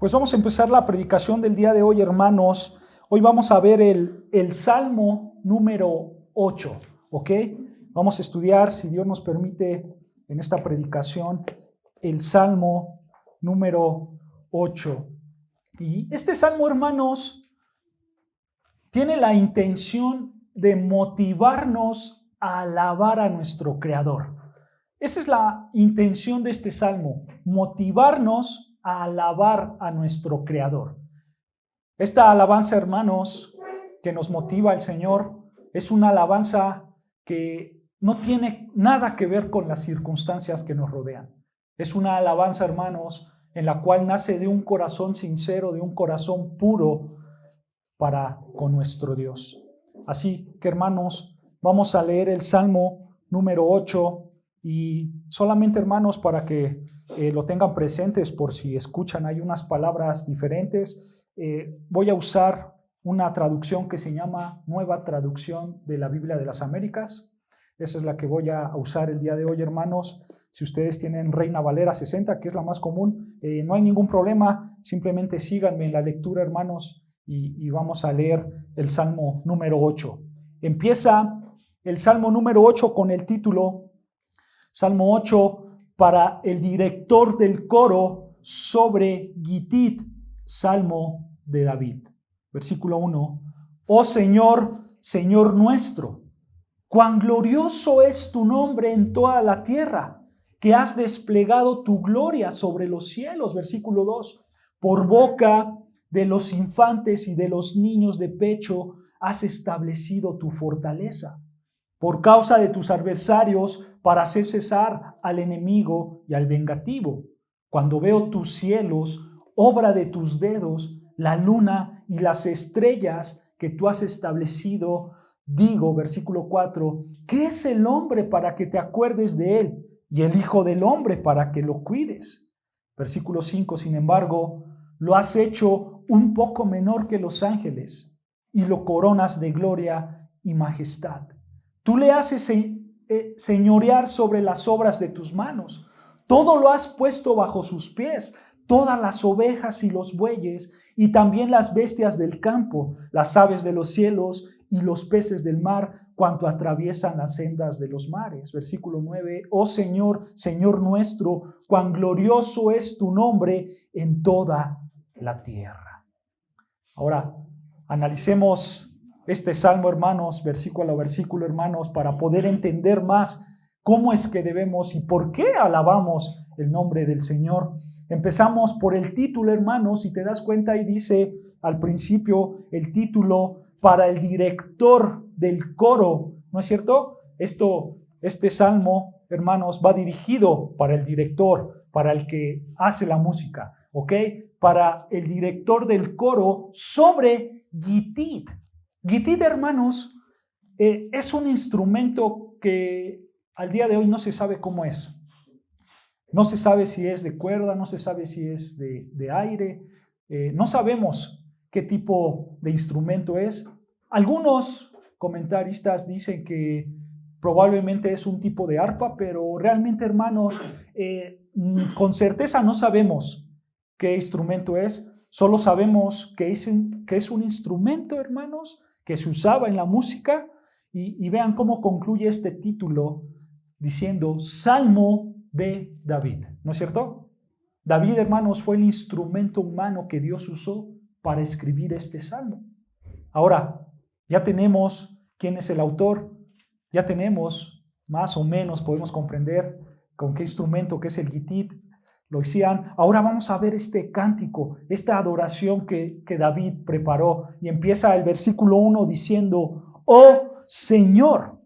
Pues vamos a empezar la predicación del día de hoy, hermanos. Hoy vamos a ver el Salmo número 8, ¿ok? Vamos a estudiar, si Dios nos permite, en esta predicación, el Salmo número 8. Y este Salmo, hermanos, tiene la intención de motivarnos a alabar a nuestro Creador. Esa es la intención de este Salmo, motivarnos a alabar a nuestro Creador. Esta alabanza, hermanos, que nos motiva el Señor, es una alabanza que no tiene nada que ver con las circunstancias que nos rodean. Es una alabanza, hermanos, en la cual nace de un corazón sincero, de un corazón puro para con nuestro Dios. Así que, hermanos, vamos a leer el Salmo número 8 y solamente, hermanos, para que lo tengan presentes por si escuchan, hay unas palabras diferentes. Voy a usar una traducción que se llama Nueva Traducción de la Biblia de las Américas. Esa es la que voy a usar el día de hoy, hermanos. Si ustedes tienen Reina Valera 60, que es la más común, no hay ningún problema. Simplemente síganme en la lectura, hermanos, y vamos a leer el Salmo número 8. Empieza el Salmo número 8 con el título Salmo 8 para el director del coro sobre Gittit, Salmo de David. Versículo 1. Oh Señor, Señor nuestro, cuán glorioso es tu nombre en toda la tierra, que has desplegado tu gloria sobre los cielos. Versículo 2. Por boca de los infantes y de los niños de pecho has establecido tu fortaleza. Por causa de tus adversarios, para hacer cesar al enemigo y al vengativo. Cuando veo tus cielos, obra de tus dedos, la luna y las estrellas que tú has establecido, digo, versículo 4, ¿qué es el hombre para que te acuerdes de él? Y el hijo del hombre para que lo cuides. Versículo 5, sin embargo, lo has hecho un poco menor que los ángeles y lo coronas de gloria y majestad. Tú le haces señorear sobre las obras de tus manos. Todo lo has puesto bajo sus pies, todas las ovejas y los bueyes, y también las bestias del campo, las aves de los cielos y los peces del mar, cuanto atraviesan las sendas de los mares. Versículo 9. Oh Señor, Señor nuestro, cuán glorioso es tu nombre en toda la tierra. Ahora, analicemos este salmo, hermanos, versículo a versículo, hermanos, para poder entender más cómo es que debemos y por qué alabamos el nombre del Señor. Empezamos por el título, hermanos, si te das cuenta, ahí dice al principio el título para el director del coro, ¿no es cierto? Este salmo, hermanos, va dirigido para el director, para el que hace la música, ¿ok? Para el director del coro sobre Gittit. Gittit, hermanos, es un instrumento que al día de hoy no se sabe cómo es. No se sabe si es de cuerda, no se sabe si es de aire. No sabemos qué tipo de instrumento es. Algunos comentaristas dicen que probablemente es un tipo de arpa, pero realmente, hermanos, con certeza no sabemos qué instrumento es. Solo sabemos que es un instrumento, hermanos, que se usaba en la música, y vean cómo concluye este título diciendo Salmo de David, ¿no es cierto? David, hermanos, fue el instrumento humano que Dios usó para escribir este salmo. Ahora, ya tenemos quién es el autor, ya tenemos más o menos, podemos comprender con qué instrumento, que es el Gittit, lo hacían. Ahora vamos a ver este cántico, esta adoración que David preparó, y empieza el versículo 1 diciendo, oh Señor.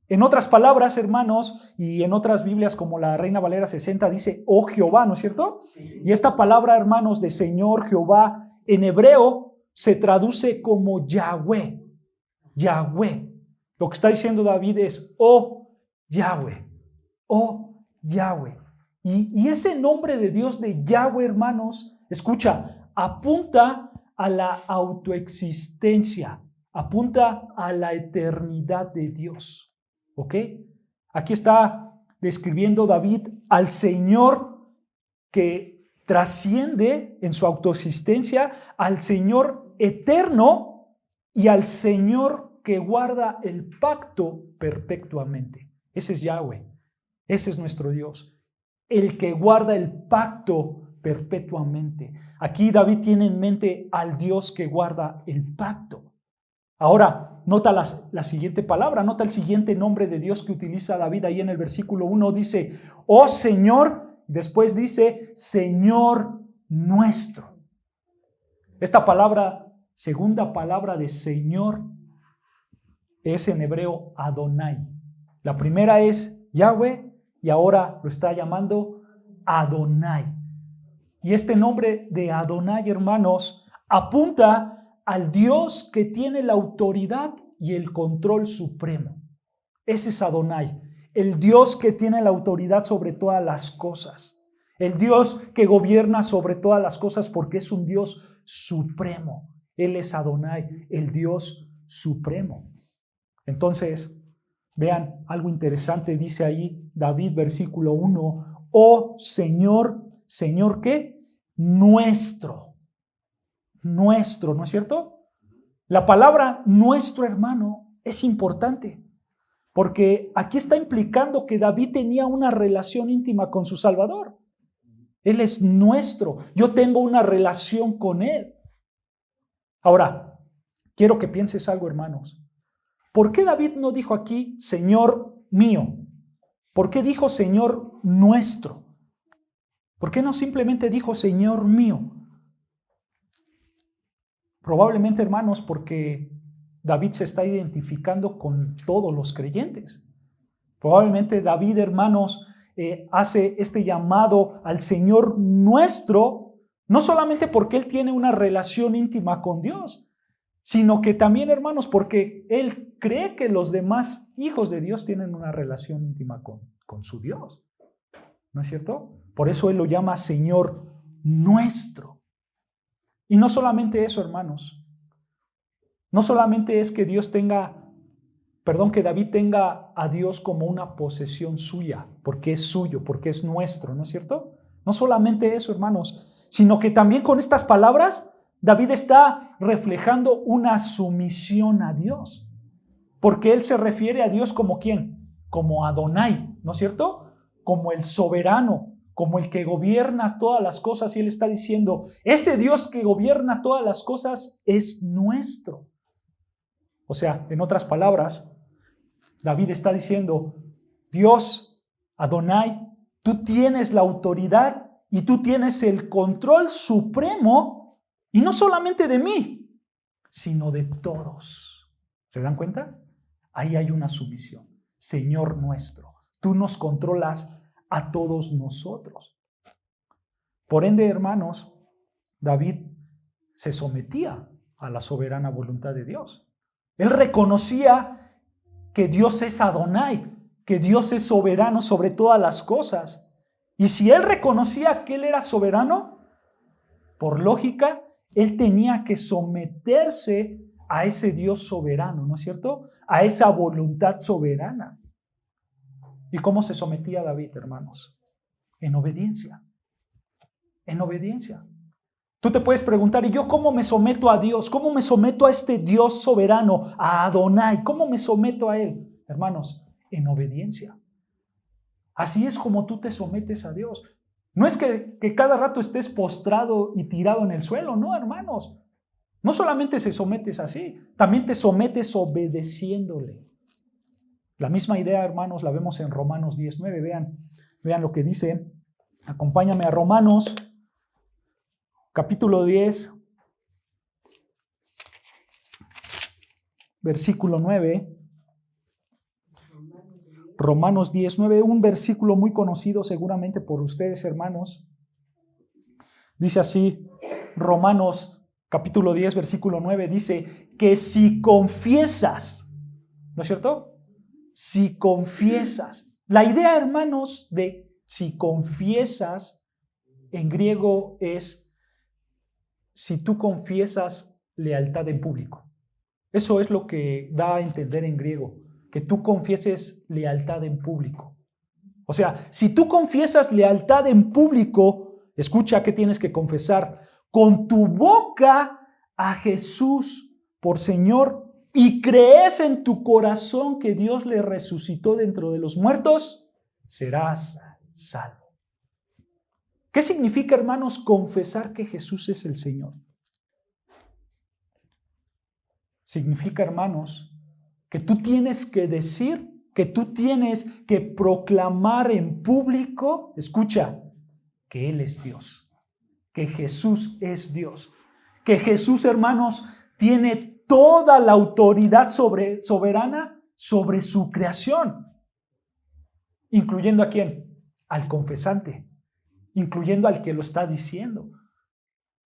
En otras palabras, hermanos, y en otras Biblias como la Reina Valera 60 dice, oh Jehová, ¿no es cierto? Y esta palabra, hermanos, de Señor, Jehová, en hebreo se traduce como Yahweh, Yahweh. Lo que está diciendo David es, oh Yahweh, oh Yahweh. Y ese nombre de Dios de Yahweh, hermanos, escucha, apunta a la autoexistencia, apunta a la eternidad de Dios. ¿Ok? Aquí está describiendo David al Señor que trasciende en su autoexistencia al Señor eterno y al Señor que guarda el pacto perpetuamente. Ese es Yahweh, ese es nuestro Dios, el que guarda el pacto perpetuamente. Aquí David tiene en mente al Dios que guarda el pacto. Ahora, nota la siguiente palabra, nota el siguiente nombre de Dios que utiliza David ahí en el versículo 1. Dice, oh Señor, después dice, Señor nuestro. Esta palabra, segunda palabra de Señor, es en hebreo Adonai. La primera es Yahweh y ahora lo está llamando Adonai. Y este nombre de Adonai, hermanos, apunta al Dios que tiene la autoridad y el control supremo. Ese es Adonai, el Dios que tiene la autoridad sobre todas las cosas, el Dios que gobierna sobre todas las cosas porque es un Dios supremo. Él es Adonai, el Dios supremo. Entonces, vean algo interesante, dice ahí David, versículo 1, oh Señor, ¿Señor qué? Nuestro, ¿no es cierto? La palabra nuestro, hermano, es importante, porque aquí está implicando que David tenía una relación íntima con su Salvador. Él es nuestro, yo tengo una relación con Él. Ahora, quiero que pienses algo, hermanos. ¿Por qué David no dijo aquí, Señor mío? ¿Por qué dijo Señor nuestro? ¿Por qué no simplemente dijo Señor mío? Probablemente, hermanos, porque David se está identificando con todos los creyentes. Probablemente David, hermanos, hace este llamado al Señor nuestro, no solamente porque él tiene una relación íntima con Dios, sino que también, hermanos, porque él cree que los demás hijos de Dios tienen una relación íntima con su Dios. ¿No es cierto? Por eso él lo llama Señor nuestro. Y no solamente eso, hermanos. No solamente es que que David tenga a Dios como una posesión suya, porque es suyo, porque es nuestro, ¿no es cierto? No solamente eso, hermanos, sino que también con estas palabras David está reflejando una sumisión a Dios, porque él se refiere a Dios como ¿quién? Como Adonai, ¿no es cierto? Como el soberano, como el que gobierna todas las cosas, y él está diciendo, ese Dios que gobierna todas las cosas es nuestro. O sea, en otras palabras, David está diciendo, Dios, Adonai, tú tienes la autoridad y tú tienes el control supremo, y no solamente de mí, sino de todos. ¿Se dan cuenta? Ahí hay una sumisión. Señor nuestro, tú nos controlas a todos nosotros. Por ende, hermanos, David se sometía a la soberana voluntad de Dios. Él reconocía que Dios es Adonai, que Dios es soberano sobre todas las cosas. Y si él reconocía que él era soberano, por lógica, él tenía que someterse a ese Dios soberano, ¿no es cierto? A esa voluntad soberana. ¿Y cómo se sometía David, hermanos? En obediencia. En obediencia. Tú te puedes preguntar, ¿y yo cómo me someto a Dios? ¿Cómo me someto a este Dios soberano, a Adonai? ¿Cómo me someto a Él? Hermanos, en obediencia. Así es como tú te sometes a Dios. No es que cada rato estés postrado y tirado en el suelo, no, hermanos. No solamente se sometes así, también te sometes obedeciéndole. La misma idea, hermanos, la vemos en Romanos 19. Vean lo que dice. Acompáñame a Romanos, capítulo 10, versículo 9. Romanos 19, un versículo muy conocido seguramente por ustedes, hermanos. Dice así, Romanos capítulo 10, versículo 9, dice que si confiesas, ¿no es cierto? Si confiesas. La idea, hermanos, de si confiesas en griego es si tú confiesas lealtad en público. Eso es lo que da a entender en griego, que tú confieses lealtad en público. O sea, si tú confiesas lealtad en público, Escucha, ¿qué tienes que confesar? Con tu boca a Jesús por Señor y crees en tu corazón que Dios le resucitó dentro de los muertos, serás salvo. ¿Qué significa, hermanos, confesar que Jesús es el Señor? Significa, hermanos, que tú tienes que decir, que tú tienes que proclamar en público, escucha, que Él es Dios, que Jesús es Dios, que Jesús, hermanos, tiene toda la autoridad soberana sobre su creación, incluyendo ¿a quién? Al confesante, incluyendo al que lo está diciendo.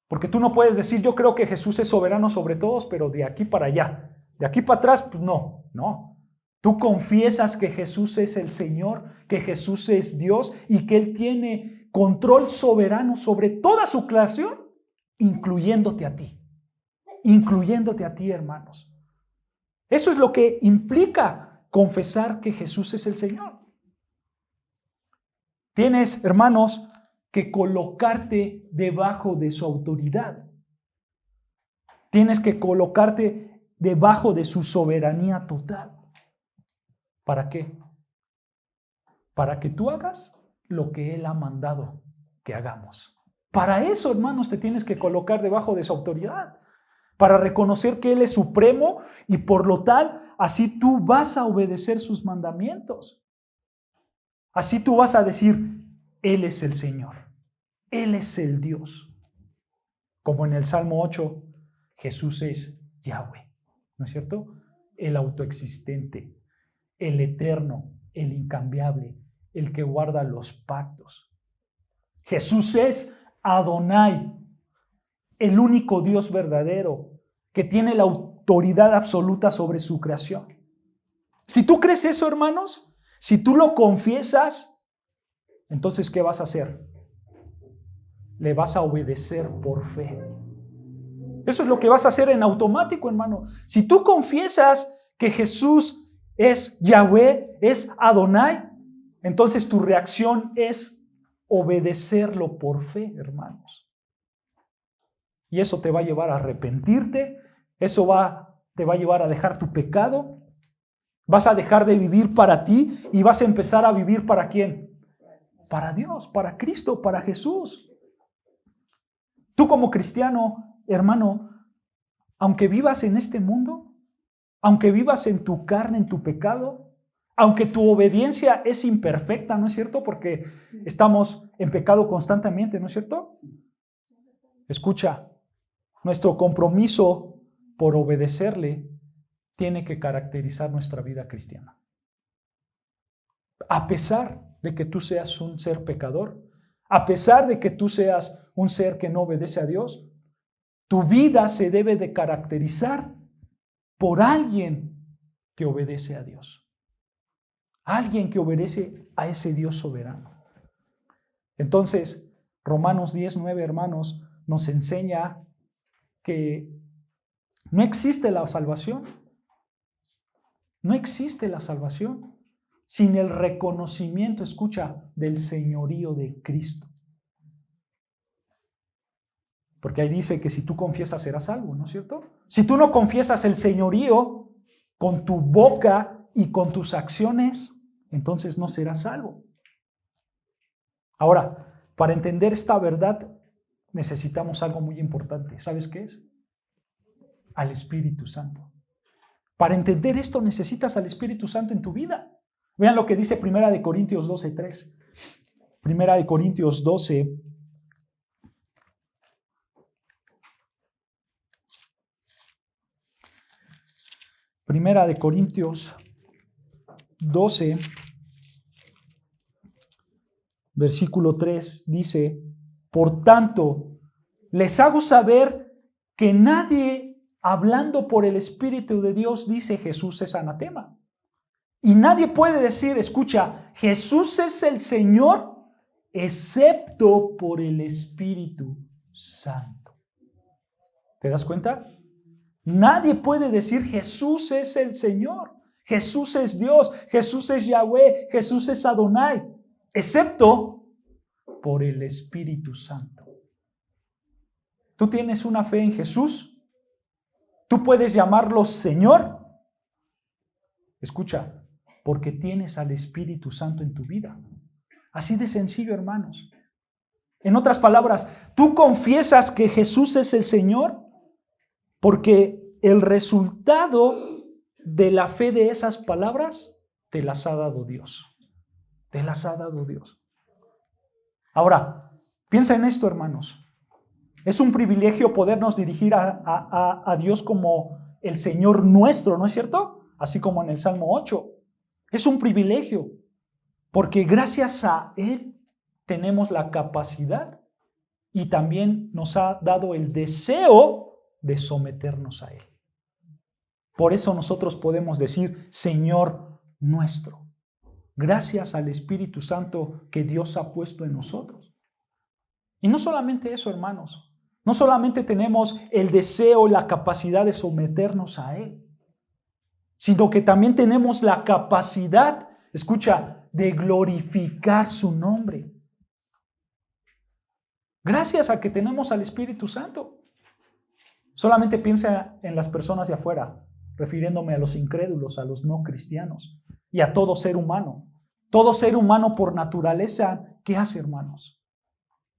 Porque tú no puedes decir, yo creo que Jesús es soberano sobre todos, pero de aquí para allá, de aquí para atrás, pues no. Tú confiesas que Jesús es el Señor, que Jesús es Dios y que Él tiene control soberano sobre toda su creación, incluyéndote a ti, hermanos. Eso es lo que implica confesar que Jesús es el Señor. Tienes, hermanos, que colocarte debajo de su autoridad. Tienes que colocarte debajo de su soberanía total. ¿Para qué? Para que tú hagas lo que Él ha mandado que hagamos. Para eso, hermanos, te tienes que colocar debajo de su autoridad. Para reconocer que Él es supremo y por lo tal, así tú vas a obedecer sus mandamientos. Así tú vas a decir, Él es el Señor. Él es el Dios. Como en el Salmo 8, Jesús es Yahweh, ¿no es cierto? El autoexistente, el eterno, el incambiable, el que guarda los pactos. Jesús es Adonai, el único Dios verdadero, que tiene la autoridad absoluta sobre su creación. Si tú crees eso, hermanos, si tú lo confiesas, entonces, ¿qué vas a hacer? Le vas a obedecer por fe. Eso es lo que vas a hacer en automático, hermano. Si tú confiesas que Jesús es Yahweh, es Adonai, entonces tu reacción es obedecerlo por fe, hermanos. Y eso te va a llevar a arrepentirte, eso te va a llevar a dejar tu pecado, vas a dejar de vivir para ti y vas a empezar a vivir ¿para quién? Para Dios, para Cristo, para Jesús. Tú como cristiano, hermano, aunque vivas en este mundo, aunque vivas en tu carne, en tu pecado, aunque tu obediencia es imperfecta, ¿no es cierto? Porque estamos en pecado constantemente, ¿no es cierto? Escucha, nuestro compromiso por obedecerle tiene que caracterizar nuestra vida cristiana. A pesar de que tú seas un ser pecador, a pesar de que tú seas un ser que no obedece a Dios, tu vida se debe de caracterizar por alguien que obedece a Dios. Alguien que obedece a ese Dios soberano. Entonces, Romanos 10:9, hermanos, nos enseña que no existe la salvación. No existe la salvación sin el reconocimiento, escucha, del señorío de Cristo. Porque ahí dice que si tú confiesas serás salvo, ¿no es cierto? Si tú no confiesas el señorío con tu boca y con tus acciones, entonces no serás salvo. Ahora, para entender esta verdad necesitamos algo muy importante. ¿Sabes qué es? Al Espíritu Santo. Para entender esto necesitas al Espíritu Santo en tu vida. Vean lo que dice 1 Corintios 12:3. 1 Corintios 12. Primera de Corintios 12, versículo 3, dice, por tanto, les hago saber que nadie hablando por el Espíritu de Dios dice Jesús es anatema. Y nadie puede decir, escucha, Jesús es el Señor, excepto por el Espíritu Santo. ¿Te das cuenta? Nadie puede decir Jesús es el Señor, Jesús es Dios, Jesús es Yahweh, Jesús es Adonai, excepto por el Espíritu Santo. ¿Tú tienes una fe en Jesús? ¿Tú puedes llamarlo Señor? Escucha, porque tienes al Espíritu Santo en tu vida. Así de sencillo, hermanos. En otras palabras, ¿tú confiesas que Jesús es el Señor? Porque el resultado de la fe de esas palabras te las ha dado Dios. Te las ha dado Dios. Ahora, piensa en esto, hermanos. Es un privilegio podernos dirigir a Dios como el Señor nuestro, ¿no es cierto? Así como en el Salmo 8. Es un privilegio, porque gracias a Él tenemos la capacidad y también nos ha dado el deseo de someternos a Él. Por eso nosotros podemos decir, Señor nuestro, gracias al Espíritu Santo que Dios ha puesto en nosotros. Y no solamente eso, hermanos. No solamente tenemos el deseo y la capacidad de someternos a Él, sino que también tenemos la capacidad, escucha, de glorificar su nombre. Gracias a que tenemos al Espíritu Santo. Solamente piensa en las personas de afuera, refiriéndome a los incrédulos, a los no cristianos y a todo ser humano. Todo ser humano por naturaleza, ¿qué hace, hermanos?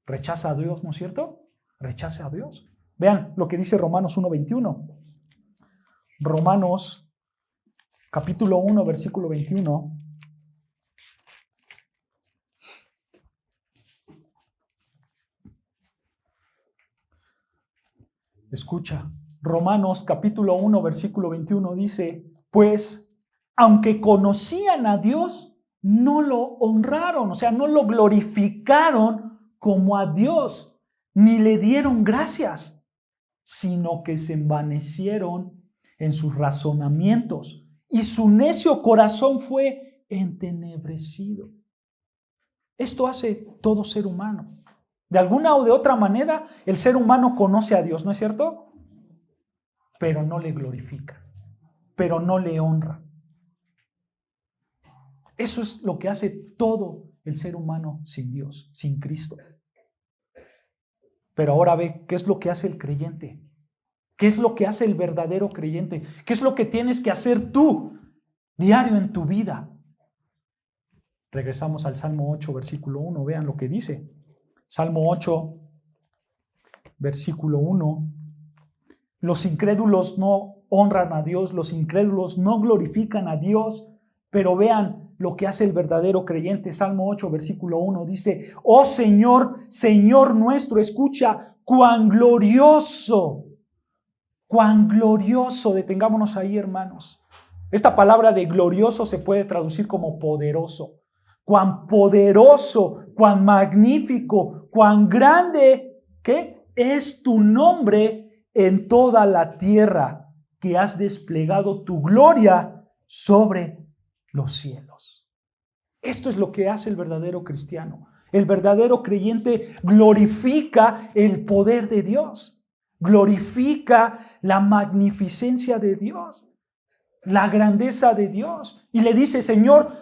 Rechaza a Dios, ¿no es cierto? Rechaza a Dios. Vean lo que dice Romanos 1:21. Romanos capítulo 1, versículo 21. Escucha, Romanos capítulo 1, versículo 21 dice, pues, aunque conocían a Dios, no lo honraron, o sea, no lo glorificaron como a Dios, ni le dieron gracias, sino que se envanecieron en sus razonamientos y su necio corazón fue entenebrecido. Esto hace todo ser humano. De alguna o de otra manera, el ser humano conoce a Dios, ¿no es cierto? Pero no le glorifica, pero no le honra. Eso es lo que hace todo el ser humano sin Dios, sin Cristo. Pero ahora ve, ¿qué es lo que hace el creyente? ¿Qué es lo que hace el verdadero creyente? ¿Qué es lo que tienes que hacer tú diario en tu vida? Regresamos al Salmo 8, versículo 1. Vean lo que dice. Salmo 8, versículo 1. Los incrédulos no honran a Dios, los incrédulos no glorifican a Dios, pero vean lo que hace el verdadero creyente. Salmo 8, versículo 1 dice, oh Señor, Señor nuestro, escucha, cuán glorioso, detengámonos ahí, hermanos. Esta palabra de glorioso se puede traducir como poderoso. Cuán poderoso, cuán magnífico, cuán grande, ¿qué? Es tu nombre en toda la tierra, que has desplegado tu gloria sobre los cielos. Esto es lo que hace el verdadero cristiano. El verdadero creyente glorifica el poder de Dios, glorifica la magnificencia de Dios, la grandeza de Dios. Y le dice, Señor,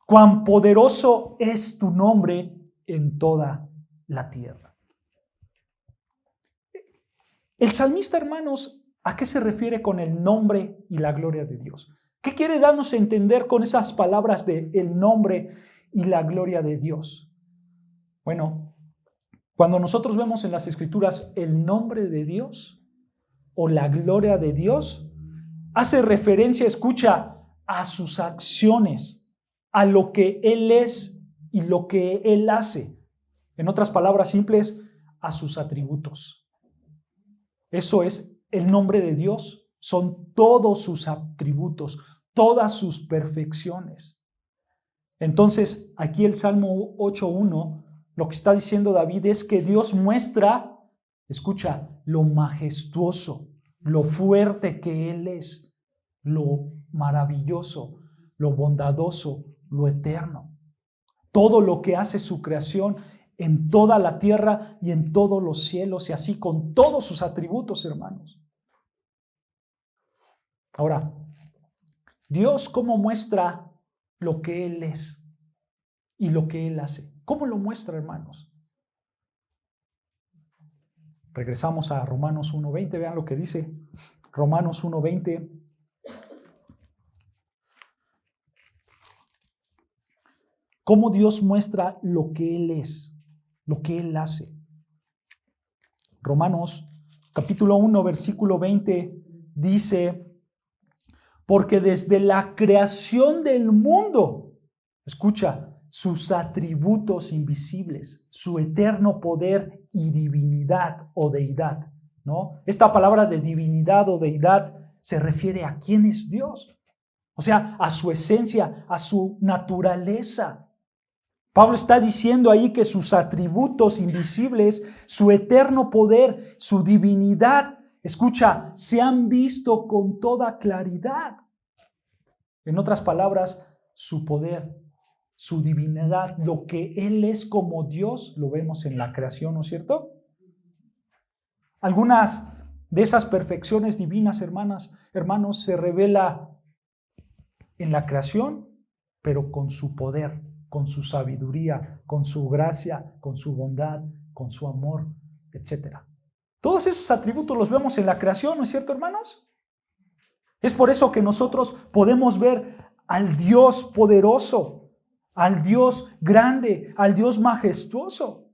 cuán poderoso es tu nombre en toda la tierra. El salmista, hermanos, ¿a qué se refiere con el nombre y la gloria de Dios? ¿Qué quiere darnos a entender con esas palabras de el nombre y la gloria de Dios? Bueno, cuando nosotros vemos en las Escrituras el nombre de Dios o la gloria de Dios, hace referencia, escucha, a sus acciones, a lo que Él es y lo que Él hace. En otras palabras simples, a sus atributos. Eso es el nombre de Dios, son todos sus atributos, todas sus perfecciones. Entonces, aquí el Salmo 8:1, lo que está diciendo David es que Dios muestra, escucha, lo majestuoso, lo fuerte que Él es, lo maravilloso, lo bondadoso, lo eterno. Todo lo que hace su creación en toda la tierra y en todos los cielos, y así con todos sus atributos, hermanos. Ahora, Dios, ¿cómo muestra lo que Él es y lo que Él hace? ¿Cómo lo muestra, hermanos? Regresamos a Romanos 1:20, vean lo que dice Romanos 1:20. Cómo Dios muestra lo que Él es, lo que Él hace. Romanos capítulo 1, versículo 20 dice, porque desde la creación del mundo, escucha, sus atributos invisibles, su eterno poder y divinidad o deidad, ¿no? Esta palabra de divinidad o deidad se refiere a quién es Dios, o sea, a su esencia, a su naturaleza. Pablo está diciendo ahí que sus atributos invisibles, su eterno poder, su divinidad, escucha, se han visto con toda claridad. En otras palabras, su poder, su divinidad, lo que Él es como Dios, lo vemos en la creación, ¿no es cierto? Algunas de esas perfecciones divinas, hermanos, se revela en la creación, pero con su poder, con su sabiduría, con su gracia, con su bondad, con su amor, etc. Todos esos atributos los vemos en la creación, ¿no es cierto, hermanos? Es por eso que nosotros podemos ver al Dios poderoso, al Dios grande, al Dios majestuoso.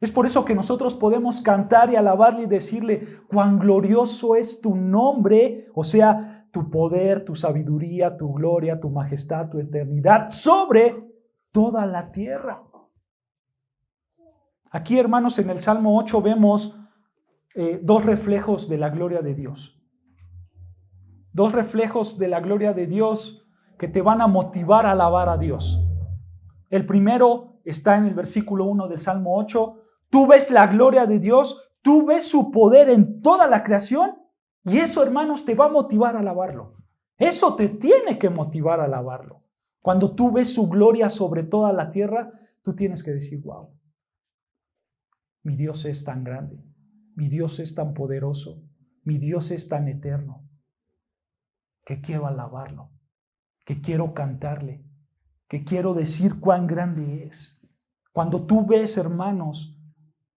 Es por eso que nosotros podemos cantar y alabarle y decirle, cuán glorioso es tu nombre, o sea, tu poder, tu sabiduría, tu gloria, tu majestad, tu eternidad sobre toda la tierra. Aquí, hermanos, en el Salmo 8 vemos dos reflejos de la gloria de Dios. Dos reflejos de la gloria de Dios que te van a motivar a alabar a Dios. El primero está en el versículo 1 del Salmo 8. Tú ves la gloria de Dios, tú ves su poder en toda la creación y eso, hermanos, te va a motivar a alabarlo. Eso te tiene que motivar a alabarlo. Cuando tú ves su gloria sobre toda la tierra, tú tienes que decir, wow, mi Dios es tan grande, mi Dios es tan poderoso, mi Dios es tan eterno, que quiero alabarlo, que quiero cantarle, que quiero decir cuán grande es. Cuando tú ves, hermanos,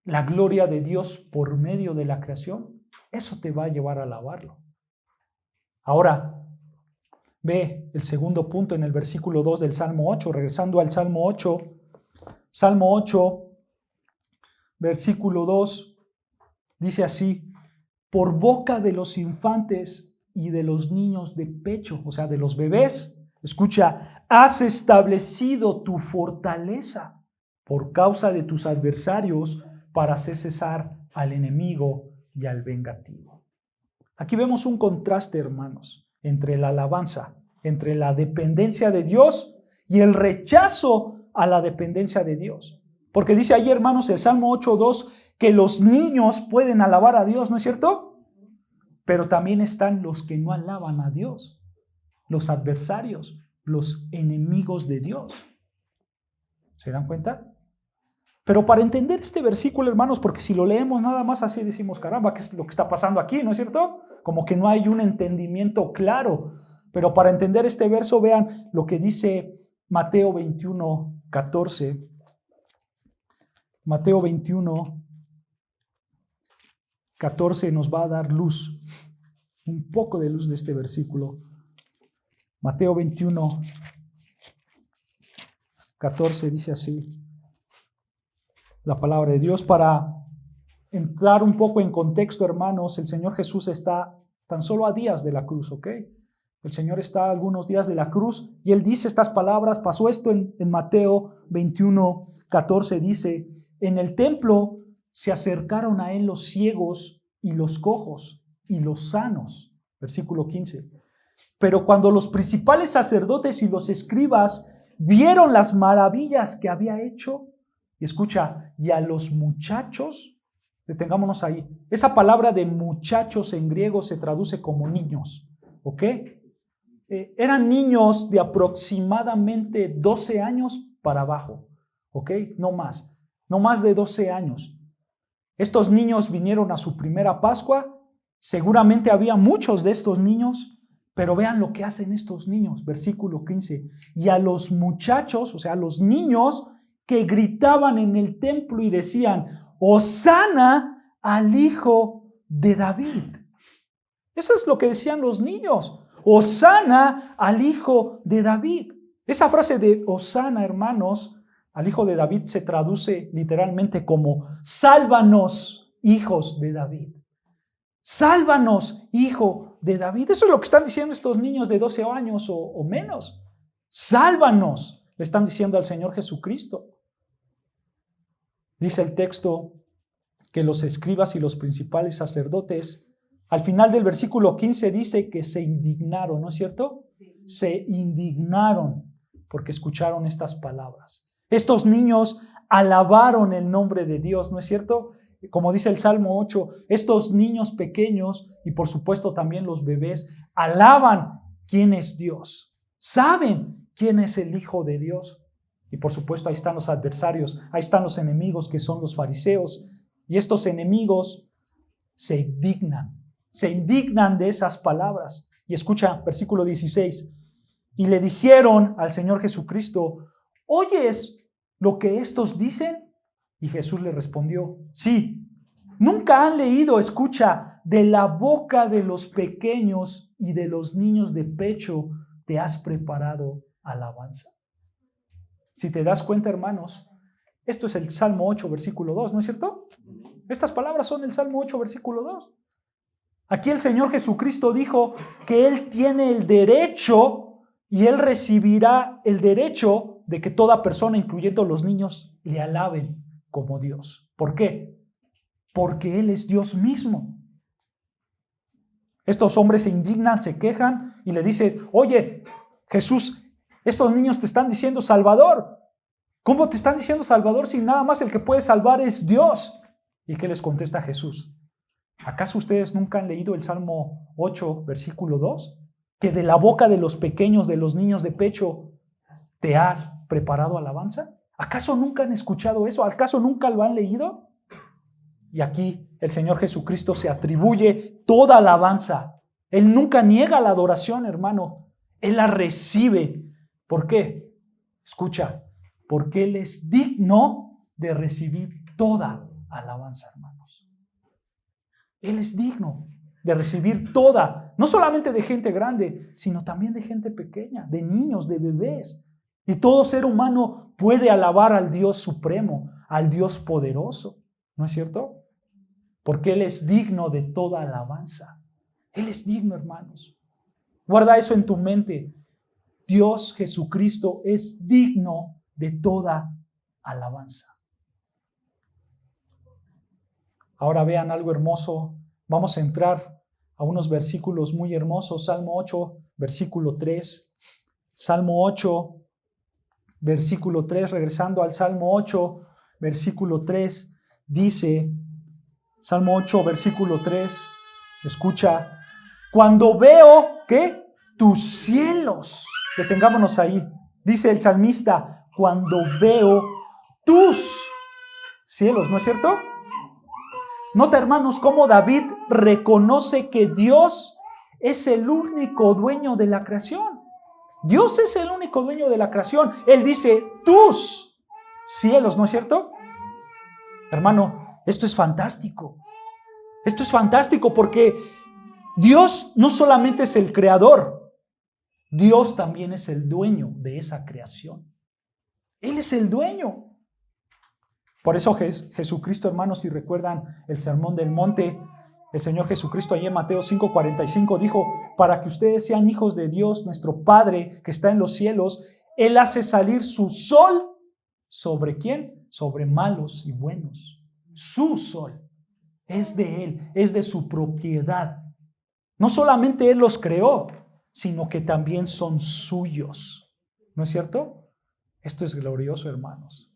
la gloria de Dios por medio de la creación, eso te va a llevar a alabarlo. Ahora, ve el segundo punto en el versículo 2 del Salmo 8, regresando al Salmo 8, versículo 2, dice así, por boca de los infantes y de los niños de pecho, o sea, de los bebés, escucha, has establecido tu fortaleza por causa de tus adversarios para hacer cesar al enemigo y al vengativo. Aquí vemos un contraste, hermanos, entre la alabanza, entre la dependencia de Dios y el rechazo a la dependencia de Dios. Porque dice ahí, hermanos, el Salmo 8:2, que los niños pueden alabar a Dios, ¿no es cierto? Pero también están los que no alaban a Dios, los adversarios, los enemigos de Dios. ¿Se dan cuenta? Pero para entender este versículo, hermanos, porque si lo leemos nada más así decimos, caramba, ¿qué es lo que está pasando aquí? ¿No es cierto? Como que no hay un entendimiento claro. Pero para entender este verso, vean lo que dice Mateo 21:14. Mateo 21:14 nos va a dar luz, un poco de luz de este versículo. Mateo 21:14 dice así. La palabra de Dios. Para entrar un poco en contexto, hermanos, el Señor Jesús está tan solo a días de la cruz, ¿ok? El Señor está a algunos días de la cruz y Él dice estas palabras, pasó esto en Mateo 21:14, dice, en el templo se acercaron a Él los ciegos y los cojos y los sanos, versículo 15. Pero cuando los principales sacerdotes y los escribas vieron las maravillas que había hecho, y escucha, y a los muchachos, detengámonos ahí. Esa palabra de muchachos en griego se traduce como niños, ¿ok? Eran niños de aproximadamente 12 años para abajo, ¿ok? No más de 12 años. Estos niños vinieron a su primera Pascua, seguramente había muchos de estos niños, pero vean lo que hacen estos niños, versículo 15. Y a los muchachos, o sea, a los niños, que gritaban en el templo y decían: Hosana al Hijo de David. Eso es lo que decían los niños. Hosana al Hijo de David. Esa frase de Hosana, hermanos, al Hijo de David se traduce literalmente como: sálvanos, hijos de David. Sálvanos, hijo de David. Eso es lo que están diciendo estos niños de 12 años o menos. Sálvanos, le están diciendo al Señor Jesucristo. Dice el texto que los escribas y los principales sacerdotes, al final del versículo 15 dice que se indignaron, ¿no es cierto? Se indignaron porque escucharon estas palabras. Estos niños alabaron el nombre de Dios, ¿no es cierto? Como dice el Salmo 8, estos niños pequeños y por supuesto también los bebés alaban quién es Dios, saben quién es el Hijo de Dios. Y por supuesto ahí están los adversarios, ahí están los enemigos que son los fariseos. Y estos enemigos se indignan de esas palabras. Y escucha, versículo 16. Y le dijeron al Señor Jesucristo: ¿oyes lo que estos dicen? Y Jesús le respondió: sí. ¿Nunca han leído, escucha, de la boca de los pequeños y de los niños de pecho te has preparado alabanza? Si te das cuenta, hermanos, esto es el Salmo 8, versículo 2, ¿no es cierto? Estas palabras son el Salmo 8, versículo 2. Aquí el Señor Jesucristo dijo que Él tiene el derecho y Él recibirá el derecho de que toda persona, incluyendo los niños, le alaben como Dios. ¿Por qué? Porque Él es Dios mismo. Estos hombres se indignan, se quejan y le dicen: oye, Jesús, estos niños te están diciendo Salvador. ¿Cómo te están diciendo Salvador si nada más el que puede salvar es Dios? ¿Y qué les contesta Jesús? ¿Acaso ustedes nunca han leído el Salmo 8, versículo 2? Que de la boca de los pequeños, de los niños de pecho, te has preparado alabanza. ¿Acaso nunca han escuchado eso? ¿Acaso nunca lo han leído? Y aquí el Señor Jesucristo se atribuye toda alabanza. Él nunca niega la adoración, hermano. Él la recibe. ¿Por qué? Escucha, porque Él es digno de recibir toda alabanza, hermanos. Él es digno de recibir toda, no solamente de gente grande, sino también de gente pequeña, de niños, de bebés. Y todo ser humano puede alabar al Dios supremo, al Dios poderoso, ¿no es cierto? Porque Él es digno de toda alabanza. Él es digno, hermanos. Guarda eso en tu mente. Dios Jesucristo es digno de toda alabanza. Ahora vean algo hermoso. Vamos a entrar a unos versículos muy hermosos. Salmo 8, versículo 3. Salmo 8, versículo 3. Regresando al Salmo 8, versículo 3. Dice, Salmo 8, versículo 3. Escucha. Cuando veo, ¿qué? Tus cielos. Detengámonos ahí. Dice el salmista, cuando veo tus cielos, ¿no es cierto? Nota, hermanos, cómo David reconoce que Dios es el único dueño de la creación. Dios es el único dueño de la creación. Él dice, tus cielos, ¿no es cierto? Hermano, esto es fantástico. Esto es fantástico porque Dios no solamente es el creador, Dios también es el dueño de esa creación. Él es el dueño. Por eso Jesucristo, hermanos, si recuerdan el sermón del monte, el Señor Jesucristo allí en Mateo 5:45 dijo, para que ustedes sean hijos de Dios, nuestro Padre que está en los cielos, Él hace salir su sol. ¿Sobre quién? Sobre malos y buenos. Su sol es de Él, es de su propiedad. No solamente Él los creó, sino que también son suyos. ¿No es cierto? Esto es glorioso, hermanos.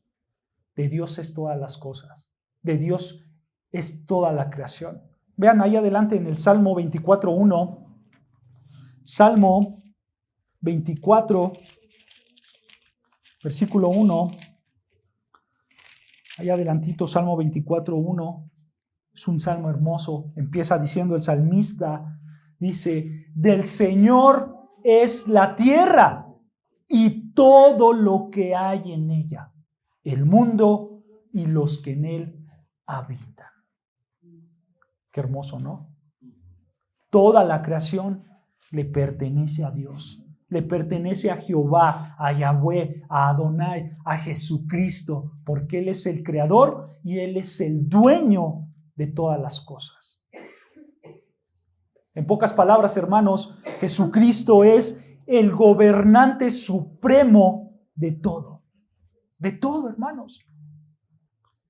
De Dios es todas las cosas. De Dios es toda la creación. Vean ahí adelante en el Salmo 24:1. Salmo 24, versículo 1. Ahí adelantito, Salmo 24:1. Es un salmo hermoso. Empieza diciendo el salmista, dice, del Señor es la tierra y todo lo que hay en ella. el mundo y los que en él habitan. Qué hermoso, ¿no? Toda la creación le pertenece a Dios. Le pertenece a Jehová, a Yahweh, a Adonai, a Jesucristo, porque Él es el creador y Él es el dueño de todas las cosas. En pocas palabras, hermanos, Jesucristo es el gobernante supremo de todo. De todo, hermanos.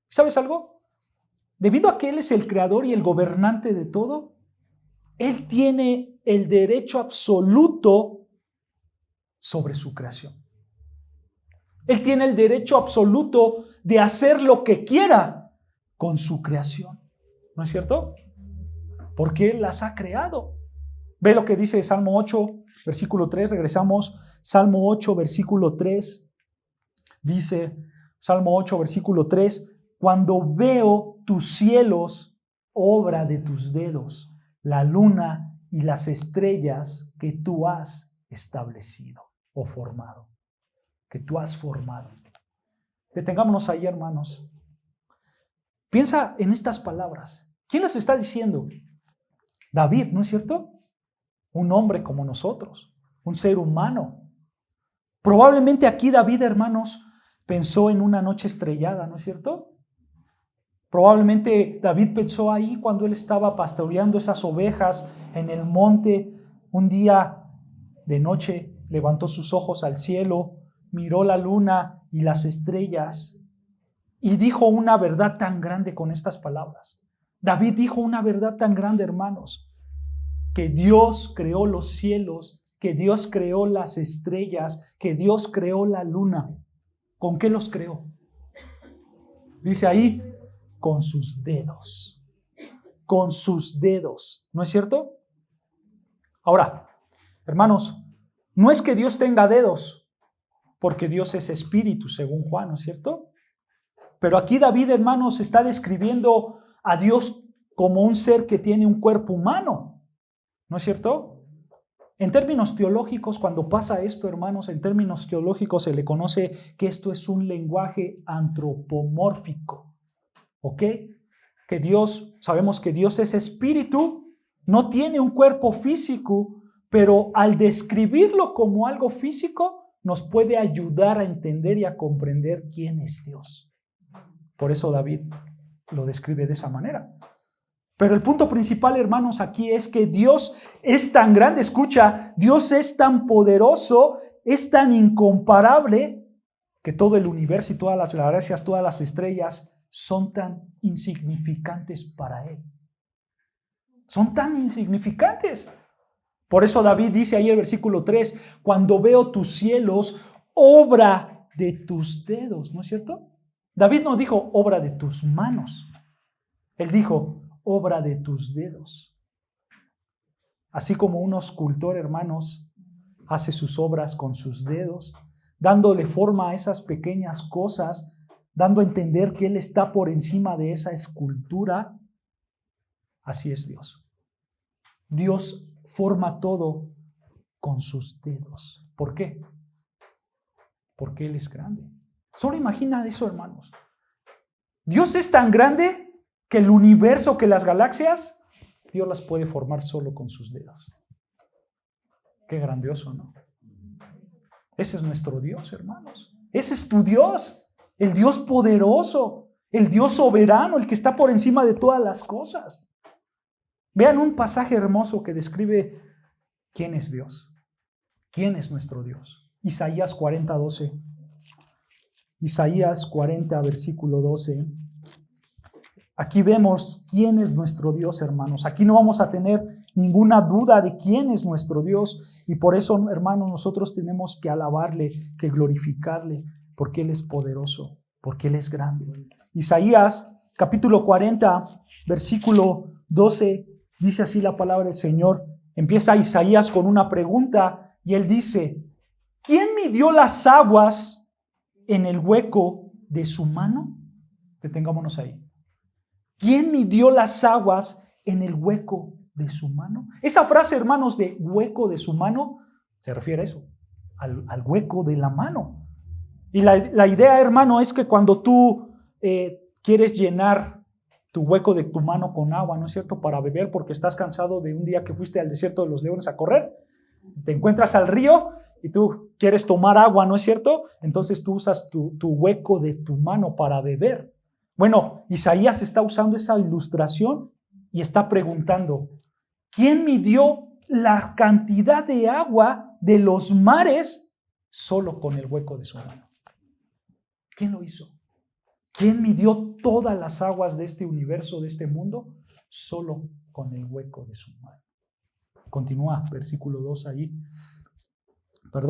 ¿Sabes algo? Debido a que Él es el creador y el gobernante de todo, Él tiene el derecho absoluto sobre su creación. Él tiene el derecho absoluto de hacer lo que quiera con su creación. ¿No es cierto? Porque Él las ha creado. Ve lo que dice Salmo 8, versículo 3. Regresamos. Salmo 8, versículo 3. Dice, Salmo 8, versículo 3. Cuando veo tus cielos, obra de tus dedos, la luna y las estrellas que tú has establecido o formado, que tú has formado. Detengámonos ahí, hermanos. Piensa en estas palabras. ¿Quién las está diciendo? David, ¿no es cierto? Un hombre como nosotros, un ser humano. Probablemente aquí David, hermanos, pensó en una noche estrellada, ¿no es cierto? Probablemente David pensó ahí cuando él estaba pastoreando esas ovejas en el monte. Un día de noche levantó sus ojos al cielo, miró la luna y las estrellas y dijo una verdad tan grande con estas palabras. David dijo una verdad tan grande, hermanos, que Dios creó los cielos, que Dios creó las estrellas, que Dios creó la luna. ¿Con qué los creó? Dice ahí, con sus dedos. Con sus dedos. ¿No es cierto? Ahora, hermanos, no es que Dios tenga dedos, porque Dios es espíritu, según Juan, ¿no es cierto? Pero aquí David, hermanos, está describiendo a Dios como un ser que tiene un cuerpo humano, ¿no es cierto? En términos teológicos, cuando pasa esto, hermanos, en términos teológicos se le conoce que esto es un lenguaje antropomórfico, ¿ok? Que Dios, sabemos que Dios es espíritu, no tiene un cuerpo físico, pero al describirlo como algo físico, nos puede ayudar a entender y a comprender quién es Dios. Por eso David lo describe de esa manera. Pero el punto principal, hermanos, aquí es que Dios es tan grande, escucha, Dios es tan poderoso, es tan incomparable, que todo el universo y todas las galaxias, todas las estrellas son tan insignificantes para Él. Son tan insignificantes. Por eso David dice ahí el versículo 3, cuando veo tus cielos, obra de tus dedos, ¿no es cierto? David no dijo obra de tus manos, él dijo obra de tus dedos. Así como un escultor, hermanos, hace sus obras con sus dedos, dándole forma a esas pequeñas cosas, dando a entender que Él está por encima de esa escultura, así es Dios. Dios forma todo con sus dedos. ¿Por qué? Porque Él es grande. Solo imagina eso, hermanos. Dios es tan grande que el universo, que las galaxias, Dios las puede formar solo con sus dedos. Qué grandioso, ¿no? Ese es nuestro Dios, hermanos. Ese es tu Dios, el Dios poderoso, el Dios soberano, el que está por encima de todas las cosas. Vean un pasaje hermoso que describe quién es Dios, quién es nuestro Dios. Isaías 40, 12. Isaías 40, versículo 12. Aquí vemos quién es nuestro Dios, hermanos. Aquí no vamos a tener ninguna duda de quién es nuestro Dios. Y por eso, hermanos, nosotros tenemos que alabarle, que glorificarle, porque Él es poderoso, porque Él es grande. Isaías, capítulo 40, versículo 12, dice así la palabra del Señor. Empieza Isaías con una pregunta y él dice, ¿quién midió las aguas en el hueco de su mano? Detengámonos ahí. ¿Quién midió las aguas en el hueco de su mano? Esa frase, hermanos, de hueco de su mano, se refiere a eso, al hueco de la mano. Y la idea, hermano, es que cuando tú quieres llenar tu hueco de tu mano con agua, ¿no es cierto?, para beber, porque estás cansado de un día que fuiste al desierto de los leones a correr, te encuentras al río y tú quieres tomar agua, ¿no es cierto? Entonces tú usas tu hueco de tu mano para beber. Bueno, Isaías está usando esa ilustración y está preguntando, ¿quién midió la cantidad de agua de los mares solo con el hueco de su mano? ¿Quién lo hizo? ¿Quién midió todas las aguas de este universo, de este mundo? Solo con el hueco de su mano. Continúa, versículo 2 ahí.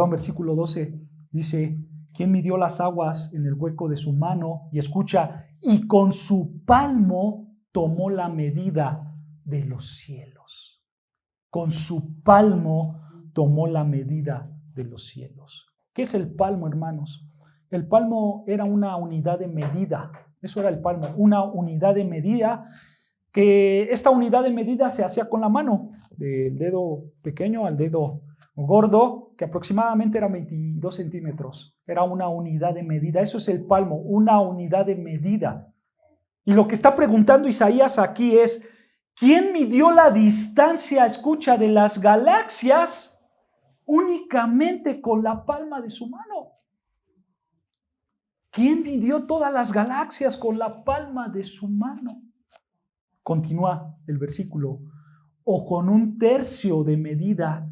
Versículo 12 dice, ¿quién midió las aguas en el hueco de su mano? Y escucha, y con su palmo tomó la medida de los cielos. Con su palmo tomó la medida de los cielos. ¿Qué es el palmo, hermanos? El palmo era una unidad de medida. Eso era el palmo, una unidad de medida, que esta unidad de medida se hacía con la mano, del dedo pequeño al dedo gordo, que aproximadamente era 22 centímetros. Era una unidad de medida. Eso es el palmo, una unidad de medida. Y lo que está preguntando Isaías aquí es, ¿quién midió la distancia, escucha, de las galaxias únicamente con la palma de su mano? ¿Quién midió todas las galaxias con la palma de su mano? Continúa el versículo. O con un tercio de medida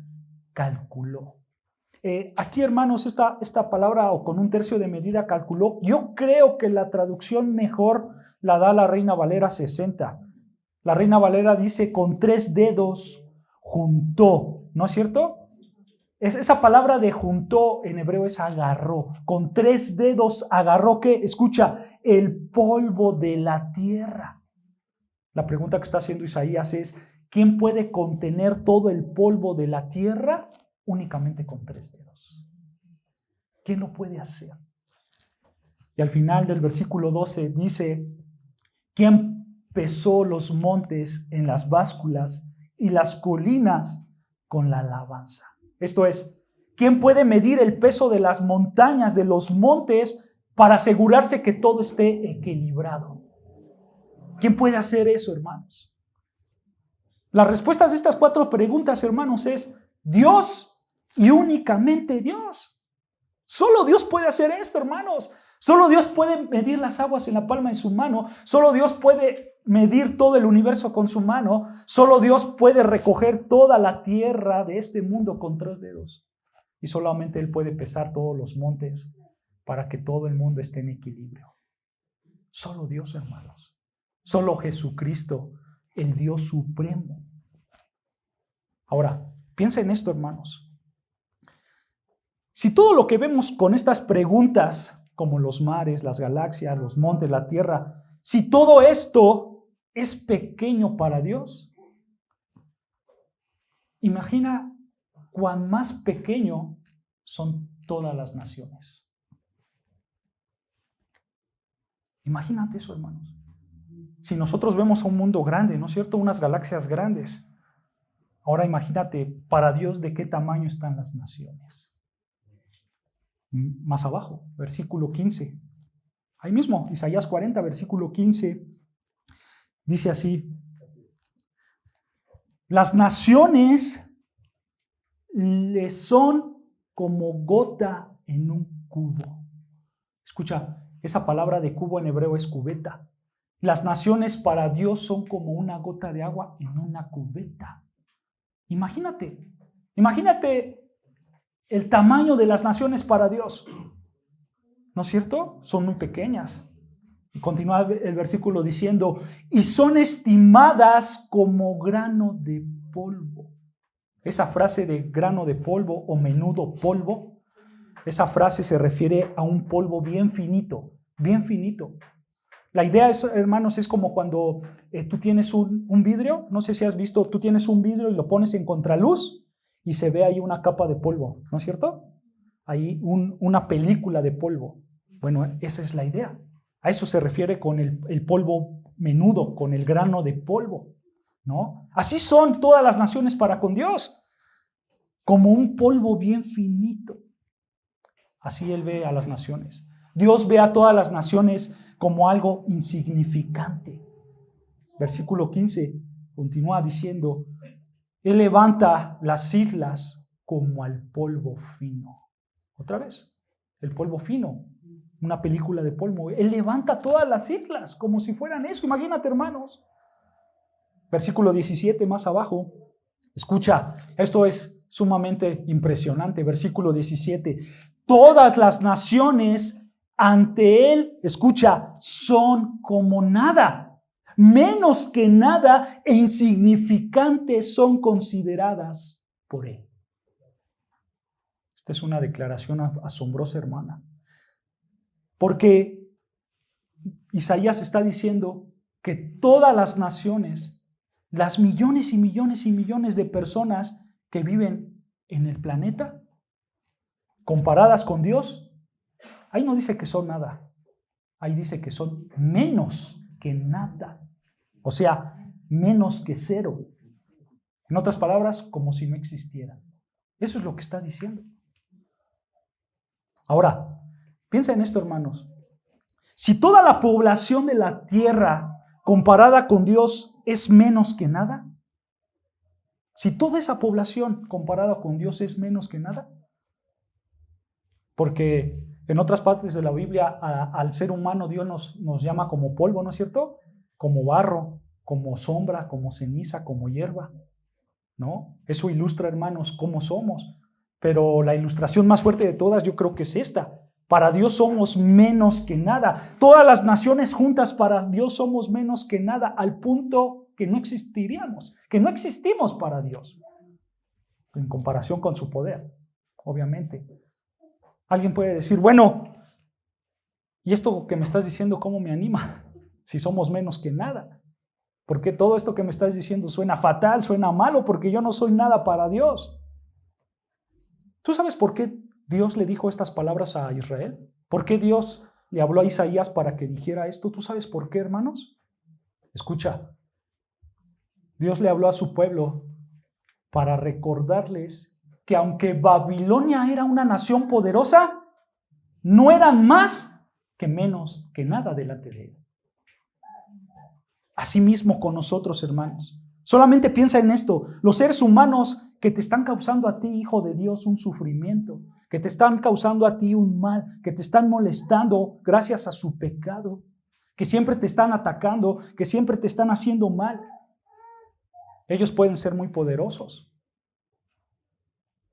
calculó. Aquí, hermanos, esta palabra, o con un tercio de medida calculó, yo creo que la traducción mejor la da la Reina Valera 60. La Reina Valera dice, con 3 dedos juntó, ¿no es cierto? Esa palabra de juntó en hebreo es agarró. Con 3 dedos agarró, ¿qué? Escucha, el polvo de la tierra. La pregunta que está haciendo Isaías es, ¿quién puede contener todo el polvo de la tierra únicamente con 3 dedos? ¿Quién lo puede hacer? Y al final del versículo 12 dice, ¿quién pesó los montes en las básculas y las colinas con la alabanza? Esto es, ¿quién puede medir el peso de las montañas, de los montes, para asegurarse que todo esté equilibrado? ¿Quién puede hacer eso, hermanos? Las respuestas de estas 4 preguntas, hermanos, es Dios y únicamente Dios. Solo Dios puede hacer esto, hermanos. Solo Dios puede medir las aguas en la palma de su mano. Solo Dios puede medir todo el universo con su mano. Solo Dios puede recoger toda la tierra de este mundo con 3 dedos. Y solamente Él puede pesar todos los montes para que todo el mundo esté en equilibrio. Solo Dios, hermanos. Solo Jesucristo, el Dios supremo. Ahora, piensa en esto, hermanos. Si todo lo que vemos con estas preguntas, como los mares, las galaxias, los montes, la tierra, si todo esto es pequeño para Dios, imagina cuán más pequeño son todas las naciones. Imagínate eso, hermanos. Si nosotros vemos a un mundo grande, ¿no es cierto? Unas galaxias grandes. Ahora imagínate, para Dios, ¿de qué tamaño están las naciones? Más abajo, versículo 15. Ahí mismo, Isaías 40, versículo 15, dice así: las naciones le son como gota en un cubo. Escucha, esa palabra de cubo en hebreo es cubeta. Las naciones para Dios son como una gota de agua en una cubeta. Imagínate el tamaño de las naciones para Dios. ¿No es cierto? Son muy pequeñas. Y continúa el versículo diciendo, y son estimadas como grano de polvo. Esa frase de grano de polvo o menudo polvo, esa frase se refiere a un polvo bien finito, bien finito. La idea es, hermanos, es como cuando tú tienes un vidrio, no sé si has visto, tú tienes un vidrio y lo pones en contraluz y se ve ahí una capa de polvo, ¿no es cierto? Ahí una película de polvo. Bueno, esa es la idea. A eso se refiere con el polvo menudo, con el grano de polvo, ¿no? Así son todas las naciones para con Dios, como un polvo bien finito. Así Él ve a las naciones. Dios ve a todas las naciones como algo insignificante. Versículo 15 continúa diciendo, Él levanta las islas como al polvo fino. Otra vez, el polvo fino, una película de polvo. Él levanta todas las islas como si fueran eso. Imagínate, hermanos. Versículo 17 más abajo. Escucha, esto es sumamente impresionante. Versículo 17. Todas las naciones ante Él, escucha, son como nada, menos que nada e insignificantes son consideradas por Él. Esta es una declaración asombrosa, hermana. Porque Isaías está diciendo que todas las naciones, las millones y millones y millones de personas que viven en el planeta, comparadas con Dios, ahí no dice que son nada, ahí dice que son menos que nada, o sea, menos que cero. En otras palabras, como si no existieran. Eso es lo que está diciendo. Ahora, piensa en esto, hermanos. Si toda la población de la tierra comparada con Dios es menos que nada, si toda esa población comparada con Dios es menos que nada, porque en otras partes de la Biblia al ser humano Dios nos llama como polvo, ¿no es cierto? Como barro, como sombra, como ceniza, como hierba, ¿no? Eso ilustra, hermanos, cómo somos. Pero la ilustración más fuerte de todas yo creo que es esta. Para Dios somos menos que nada. Todas las naciones juntas para Dios somos menos que nada, al punto que no existiríamos, que no existimos para Dios, en comparación con su poder, obviamente. Alguien puede decir, bueno, ¿y esto que me estás diciendo cómo me anima? Si somos menos que nada. ¿Por qué todo esto que me estás diciendo suena fatal, suena malo? Porque yo no soy nada para Dios. ¿Tú sabes por qué Dios le dijo estas palabras a Israel? ¿Por qué Dios le habló a Isaías para que dijera esto? ¿Tú sabes por qué, hermanos? Escucha, Dios le habló a su pueblo para recordarles que aunque Babilonia era una nación poderosa, no eran más que menos que nada delante de él. Asimismo con nosotros, hermanos. Solamente piensa en esto, los seres humanos que te están causando a ti, hijo de Dios, un sufrimiento, que te están causando a ti un mal, que te están molestando gracias a su pecado, que siempre te están atacando, que siempre te están haciendo mal. Ellos pueden ser muy poderosos,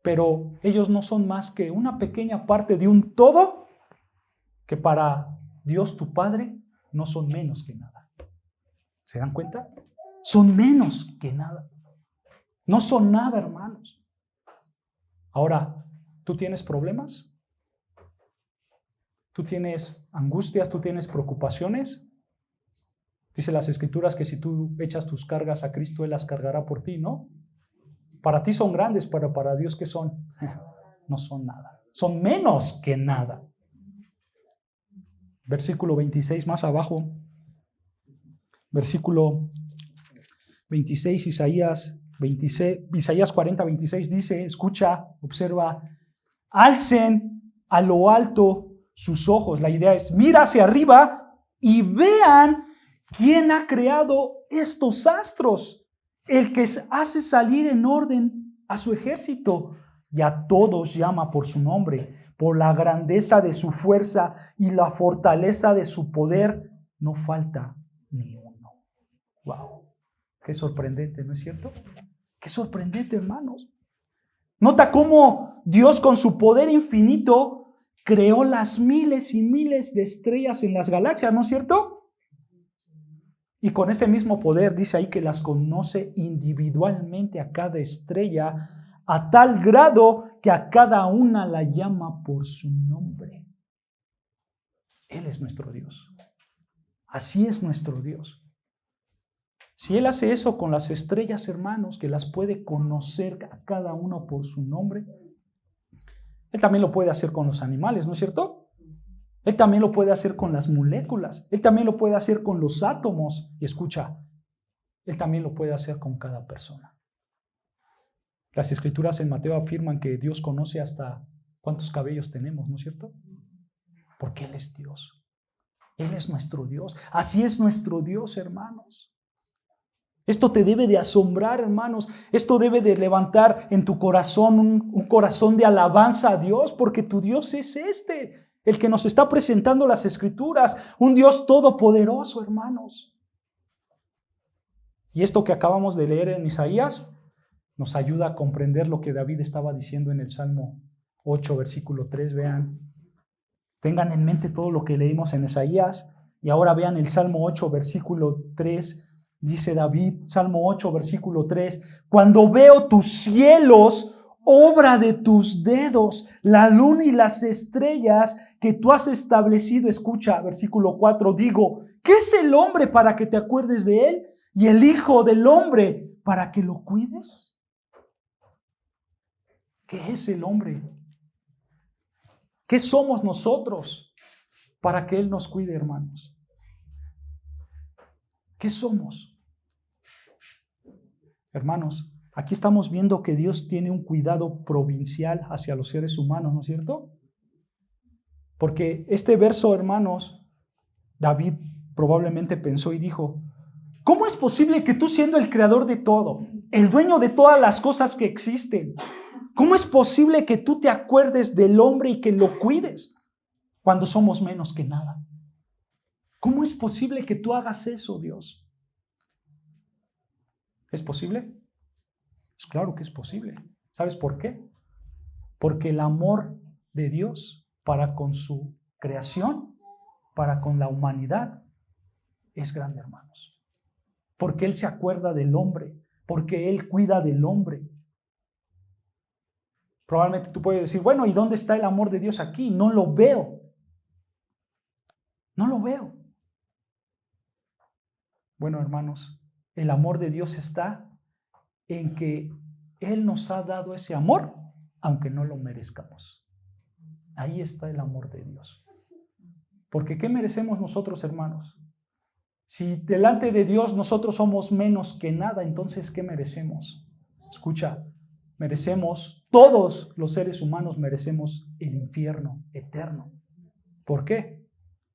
pero ellos no son más que una pequeña parte de un todo que para Dios tu Padre no son menos que nada. ¿Se dan cuenta? Son menos que nada. No son nada, hermanos. Ahora, ¿tú tienes problemas? ¿Tú tienes angustias? ¿Tú tienes preocupaciones? Dice las Escrituras que si tú echas tus cargas a Cristo, Él las cargará por ti, ¿no? Para ti son grandes, pero para Dios, ¿qué son? No son nada. Son menos que nada. Versículo 26 más abajo. Versículo 26, Isaías 40, 26 dice, escucha, observa, alcen a lo alto sus ojos. La idea es, mira hacia arriba y vean quién ha creado estos astros, el que hace salir en orden a su ejército y a todos llama por su nombre, por la grandeza de su fuerza y la fortaleza de su poder, no falta ni uno. Wow, qué sorprendente, ¿no es cierto? Qué sorprendente, hermanos. Nota cómo Dios con su poder infinito creó las miles y miles de estrellas en las galaxias, ¿no es cierto? Y con ese mismo poder dice ahí que las conoce individualmente a cada estrella, a tal grado que a cada una la llama por su nombre. Él es nuestro Dios. Así es nuestro Dios. Si Él hace eso con las estrellas, hermanos, que las puede conocer a cada uno por su nombre, Él también lo puede hacer con los animales, ¿no es cierto? Él también lo puede hacer con las moléculas. Él también lo puede hacer con los átomos. Y escucha, Él también lo puede hacer con cada persona. Las Escrituras en Mateo afirman que Dios conoce hasta cuántos cabellos tenemos, ¿no es cierto? Porque Él es Dios. Él es nuestro Dios. Así es nuestro Dios, hermanos. Esto te debe de asombrar, hermanos. Esto debe de levantar en tu corazón un corazón de alabanza a Dios, porque tu Dios es el que nos está presentando las Escrituras, un Dios todopoderoso, hermanos. Y esto que acabamos de leer en Isaías nos ayuda a comprender lo que David estaba diciendo en el Salmo 8, versículo 3. Vean, tengan en mente todo lo que leímos en Isaías. Y ahora vean el Salmo 8, versículo 3. Dice David, Salmo 8, versículo 3, cuando veo tus cielos, obra de tus dedos, la luna y las estrellas que tú has establecido. Escucha, versículo 4, digo, ¿qué es el hombre para que te acuerdes de él? Y el hijo del hombre para que lo cuides. ¿Qué es el hombre? ¿Qué somos nosotros para que él nos cuide, hermanos? ¿Qué somos? Hermanos, aquí estamos viendo que Dios tiene un cuidado provincial hacia los seres humanos, ¿no es cierto? Porque este verso, hermanos, David probablemente pensó y dijo, ¿cómo es posible que tú, siendo el creador de todo, el dueño de todas las cosas que existen, cómo es posible que tú te acuerdes del hombre y que lo cuides cuando somos menos que nada? ¿Cómo es posible que tú hagas eso, Dios? ¿Es posible? Pues claro que es posible. ¿Sabes por qué? Porque el amor de Dios para con su creación, para con la humanidad, es grande, hermanos. Porque Él se acuerda del hombre, porque Él cuida del hombre. Probablemente tú puedes decir, bueno, ¿y dónde está el amor de Dios aquí? No lo veo. No lo veo. Bueno, hermanos, el amor de Dios está en que Él nos ha dado ese amor, aunque no lo merezcamos. Ahí está el amor de Dios. Porque ¿qué merecemos nosotros, hermanos? Si delante de Dios nosotros somos menos que nada, entonces ¿qué merecemos? Escucha, merecemos, todos los seres humanos merecemos el infierno eterno. ¿Por qué?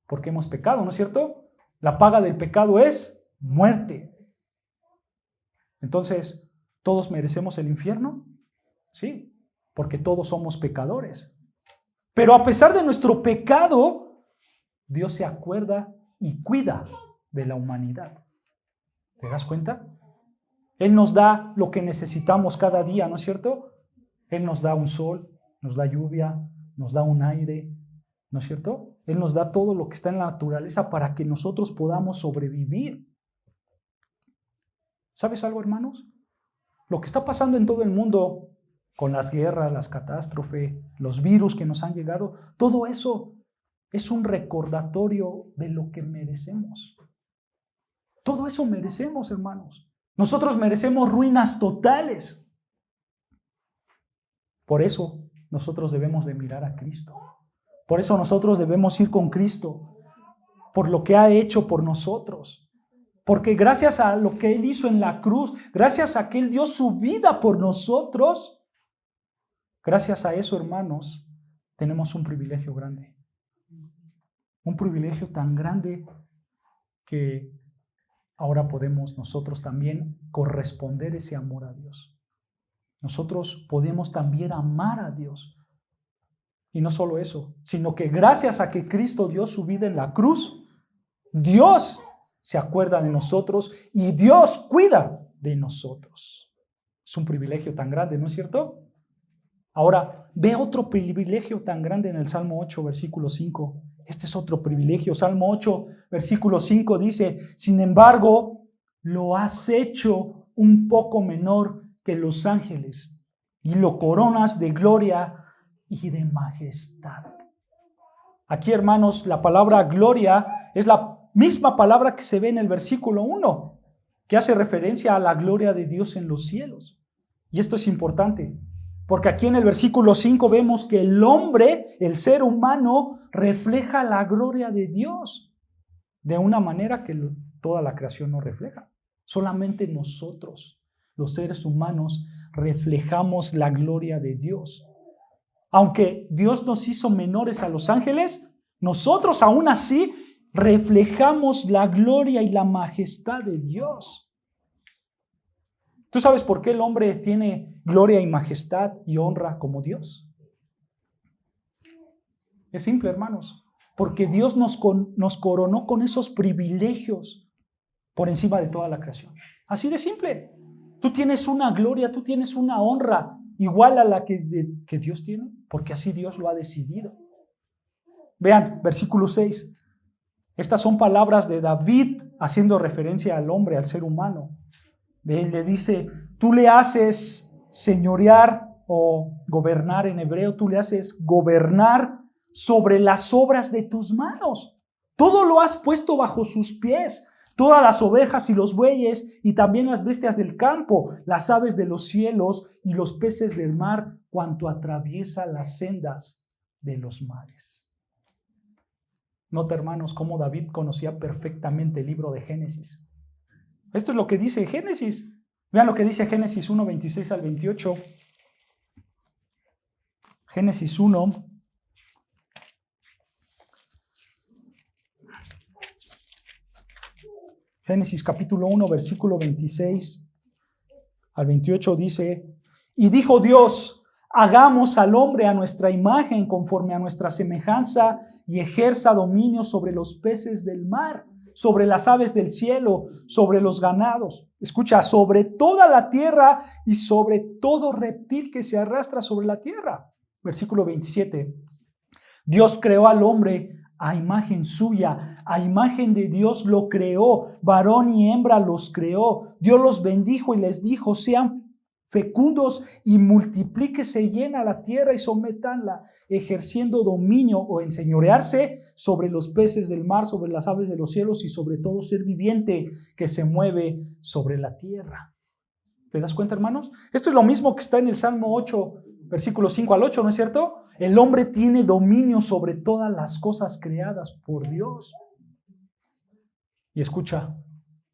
Porque hemos pecado, ¿no es cierto? La paga del pecado es muerte. Entonces, ¿todos merecemos el infierno? Sí, porque todos somos pecadores. Pero a pesar de nuestro pecado, Dios se acuerda y cuida de la humanidad. ¿Te das cuenta? Él nos da lo que necesitamos cada día, ¿no es cierto? Él nos da un sol, nos da lluvia, nos da un aire, ¿no es cierto? Él nos da todo lo que está en la naturaleza para que nosotros podamos sobrevivir. ¿Sabes algo, hermanos? Lo que está pasando en todo el mundo, con las guerras, las catástrofes, los virus que nos han llegado, todo eso es un recordatorio de lo que merecemos. Todo eso merecemos, hermanos. Nosotros merecemos ruinas totales. Por eso nosotros debemos de mirar a Cristo. Por eso nosotros debemos ir con Cristo, por lo que ha hecho por nosotros. Porque gracias a lo que Él hizo en la cruz, gracias a que Él dio su vida por nosotros, gracias a eso, hermanos, tenemos un privilegio grande. Un privilegio tan grande que ahora podemos nosotros también corresponder ese amor a Dios. Nosotros podemos también amar a Dios. Y no solo eso, sino que gracias a que Cristo dio su vida en la cruz, Dios se acuerda de nosotros y Dios cuida de nosotros. Es un privilegio tan grande, ¿no es cierto? Ahora, ve otro privilegio tan grande en el Salmo 8, versículo 5. Este es otro privilegio. Salmo 8, versículo 5 dice, sin embargo, lo has hecho un poco menor que los ángeles y lo coronas de gloria y de majestad. Aquí, hermanos, la palabra gloria es la misma palabra que se ve en el versículo 1, que hace referencia a la gloria de Dios en los cielos. Y esto es importante, porque aquí en el versículo 5 vemos que el hombre, el ser humano, refleja la gloria de Dios de una manera que toda la creación no refleja. Solamente nosotros, los seres humanos, reflejamos la gloria de Dios. Aunque Dios nos hizo menores a los ángeles, nosotros aún así reflejamos la gloria y la majestad de Dios. ¿Tú sabes por qué el hombre tiene gloria y majestad y honra como Dios? Es simple, hermanos. Porque Dios nos coronó con esos privilegios por encima de toda la creación. Así de simple. Tú tienes una gloria, tú tienes una honra igual a la que Dios tiene, porque así Dios lo ha decidido. Vean, versículo 6. Estas son palabras de David haciendo referencia al hombre, al ser humano. Él le dice, tú le haces señorear o gobernar en hebreo, tú le haces gobernar sobre las obras de tus manos. Todo lo has puesto bajo sus pies. Todas las ovejas y los bueyes y también las bestias del campo, las aves de los cielos y los peces del mar, cuanto atraviesa las sendas de los mares. Nota, hermanos, cómo David conocía perfectamente el libro de Génesis. Esto es lo que dice Génesis. Vean lo que dice Génesis 1, 26 al 28. Génesis 1. Génesis capítulo 1, versículo 26 al 28 dice, y dijo Dios, hagamos al hombre a nuestra imagen conforme a nuestra semejanza y ejerza dominio sobre los peces del mar, sobre las aves del cielo, sobre los ganados. Escucha, sobre toda la tierra y sobre todo reptil que se arrastra sobre la tierra. Versículo 27. Dios creó al hombre a imagen suya, a imagen de Dios lo creó, varón y hembra los creó. Dios los bendijo y les dijo, sean fecundos y multiplíquese, llena la tierra y sométanla, ejerciendo dominio o enseñorearse sobre los peces del mar, sobre las aves de los cielos y sobre todo ser viviente que se mueve sobre la tierra. ¿Te das cuenta, hermanos? Esto es lo mismo que está en el Salmo 8, versículos 5 al 8, ¿no es cierto? El hombre tiene dominio sobre todas las cosas creadas por Dios. Y escucha,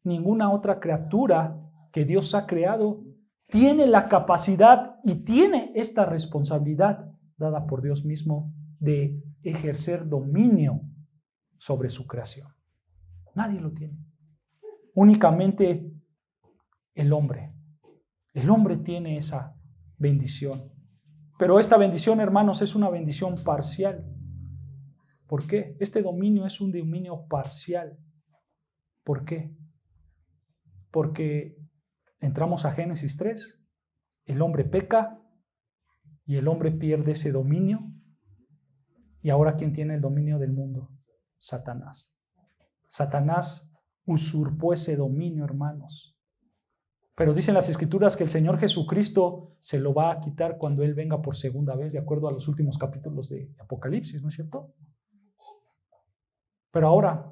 ninguna otra criatura que Dios ha creado tiene la capacidad y tiene esta responsabilidad dada por Dios mismo de ejercer dominio sobre su creación. Nadie lo tiene. Únicamente el hombre. El hombre tiene esa bendición. Pero esta bendición, hermanos, es una bendición parcial. ¿Por qué? Este dominio es un dominio parcial. ¿Por qué? Porque entramos a Génesis 3, el hombre peca y el hombre pierde ese dominio. ¿Y ahora quién tiene el dominio del mundo? Satanás. Satanás usurpó ese dominio, hermanos. Pero dicen las Escrituras que el Señor Jesucristo se lo va a quitar cuando Él venga por segunda vez, de acuerdo a los últimos capítulos de Apocalipsis, ¿no es cierto? Pero ahora,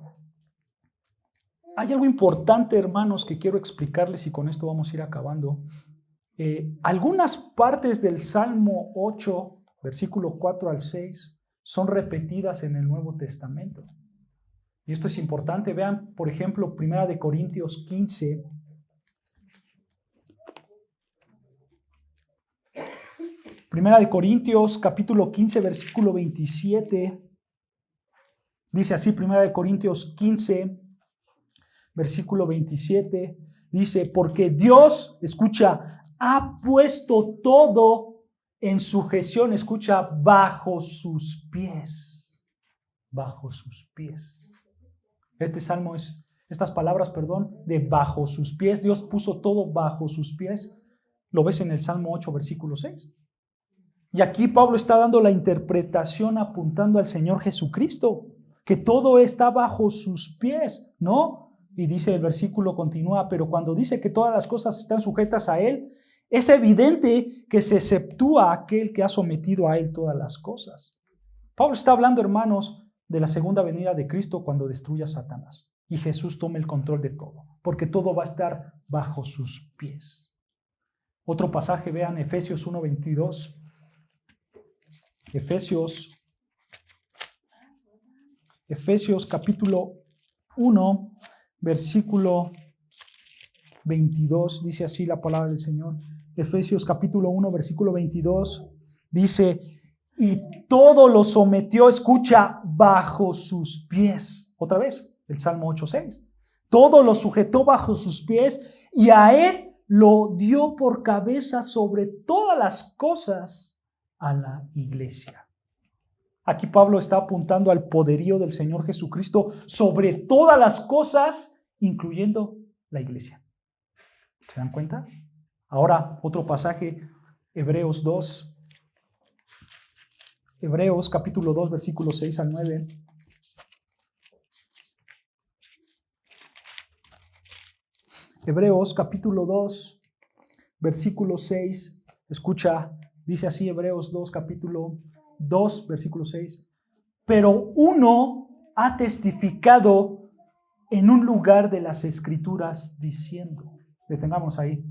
hay algo importante, hermanos, que quiero explicarles y con esto vamos a ir acabando. Algunas partes del Salmo 8, versículo 4 al 6, son repetidas en el Nuevo Testamento. Y esto es importante. Vean, por ejemplo, 1 Corintios 15. Primera de Corintios, capítulo 15, versículo 27. Dice así, 1 Corintios 15, versículo 27. Dice, porque Dios, escucha, ha puesto todo en sujeción, escucha, bajo sus pies. Bajo sus pies. Estas palabras, de bajo sus pies. Dios puso todo bajo sus pies. Lo ves en el Salmo 8, versículo 6. Y aquí Pablo está dando la interpretación apuntando al Señor Jesucristo, que todo está bajo sus pies, ¿no? Y dice el versículo, continúa, pero cuando dice que todas las cosas están sujetas a Él, es evidente que se exceptúa aquel que ha sometido a Él todas las cosas. Pablo está hablando, hermanos, de la segunda venida de Cristo cuando destruya a Satanás y Jesús tome el control de todo, porque todo va a estar bajo sus pies. Otro pasaje, vean, Efesios 1:22. Efesios capítulo 1, versículo 22, dice así la palabra del Señor. Efesios capítulo 1, versículo 22, dice, y todo lo sometió, escucha, bajo sus pies. Otra vez, el Salmo 8:6. Todo lo sujetó bajo sus pies y a él lo dio por cabeza sobre todas las cosas a la iglesia. Aquí Pablo está apuntando al poderío del Señor Jesucristo sobre todas las cosas, incluyendo la iglesia. ¿Se dan cuenta? Ahora, otro pasaje, Hebreos 2. Hebreos capítulo 2, versículos 6 al 9. Hebreos capítulo 2, versículo 6. Escucha, dice así Hebreos 2, capítulo 2, versículo 6. Pero uno ha testificado en un lugar de las Escrituras diciendo, detengamos ahí,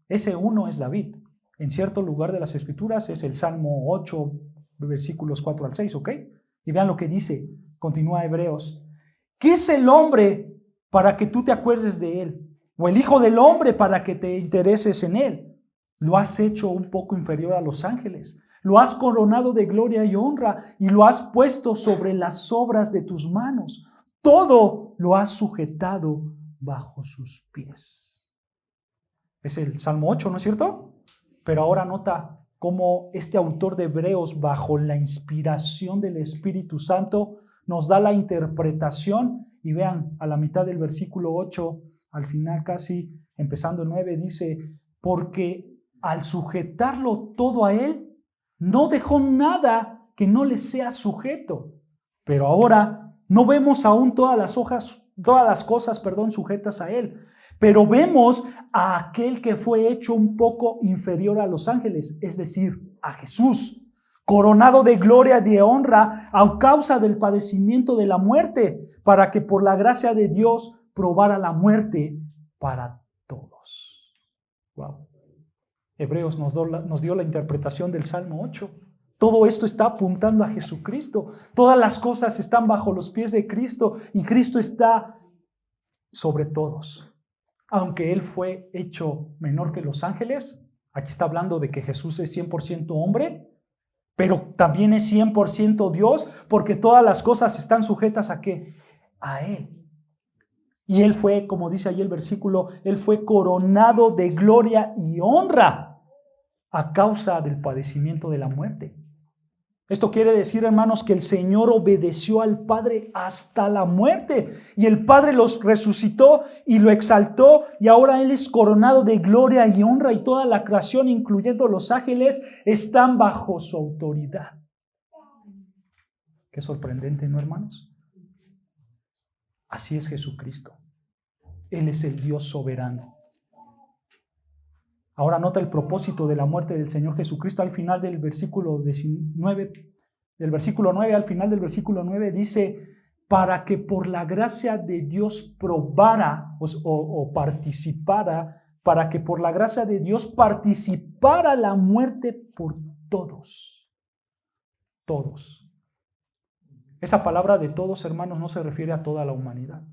ese uno es David. En cierto lugar de las Escrituras es el Salmo 8, versículos 4 al 6, ¿ok? Y vean lo que dice, continúa Hebreos. ¿Qué es el hombre para que tú te acuerdes de él? ¿O el hijo del hombre para que te intereses en él? Lo has hecho un poco inferior a los ángeles. Lo has coronado de gloria y honra y lo has puesto sobre las obras de tus manos. Todo lo has sujetado bajo sus pies. Es el Salmo 8, ¿no es cierto? Pero ahora nota cómo este autor de Hebreos, bajo la inspiración del Espíritu Santo, nos da la interpretación. Y vean, a la mitad del versículo 8, al final casi empezando el 9, dice, porque al sujetarlo todo a él, no dejó nada que no le sea sujeto. Pero ahora no vemos aún todas las cosas, sujetas a él. Pero vemos a aquel que fue hecho un poco inferior a los ángeles, es decir, a Jesús, coronado de gloria y de honra a causa del padecimiento de la muerte, para que por la gracia de Dios probara la muerte para todos. Wow. Hebreos nos dio la interpretación del Salmo 8. Todo esto está apuntando a Jesucristo. Todas las cosas están bajo los pies de Cristo y Cristo está sobre todos. Aunque Él fue hecho menor que los ángeles, aquí está hablando de que Jesús es 100% hombre, pero también es 100% Dios, porque todas las cosas están sujetas ¿a qué? A Él. Y Él fue, como dice ahí el versículo, Él fue coronado de gloria y honra a causa del padecimiento de la muerte. Esto quiere decir, hermanos, que el Señor obedeció al Padre hasta la muerte y el Padre los resucitó y lo exaltó y ahora Él es coronado de gloria y honra y toda la creación, incluyendo los ángeles, están bajo su autoridad. Qué sorprendente, ¿no, hermanos? Así es Jesucristo. Él es el Dios soberano. Ahora nota el propósito de la muerte del Señor Jesucristo al final del versículo 19, del versículo 9 al final del versículo 9 dice, para que por la gracia de Dios probara o participara, para que por la gracia de Dios participara la muerte por todos. Todos. Esa palabra de todos, hermanos, no se refiere a toda la humanidad.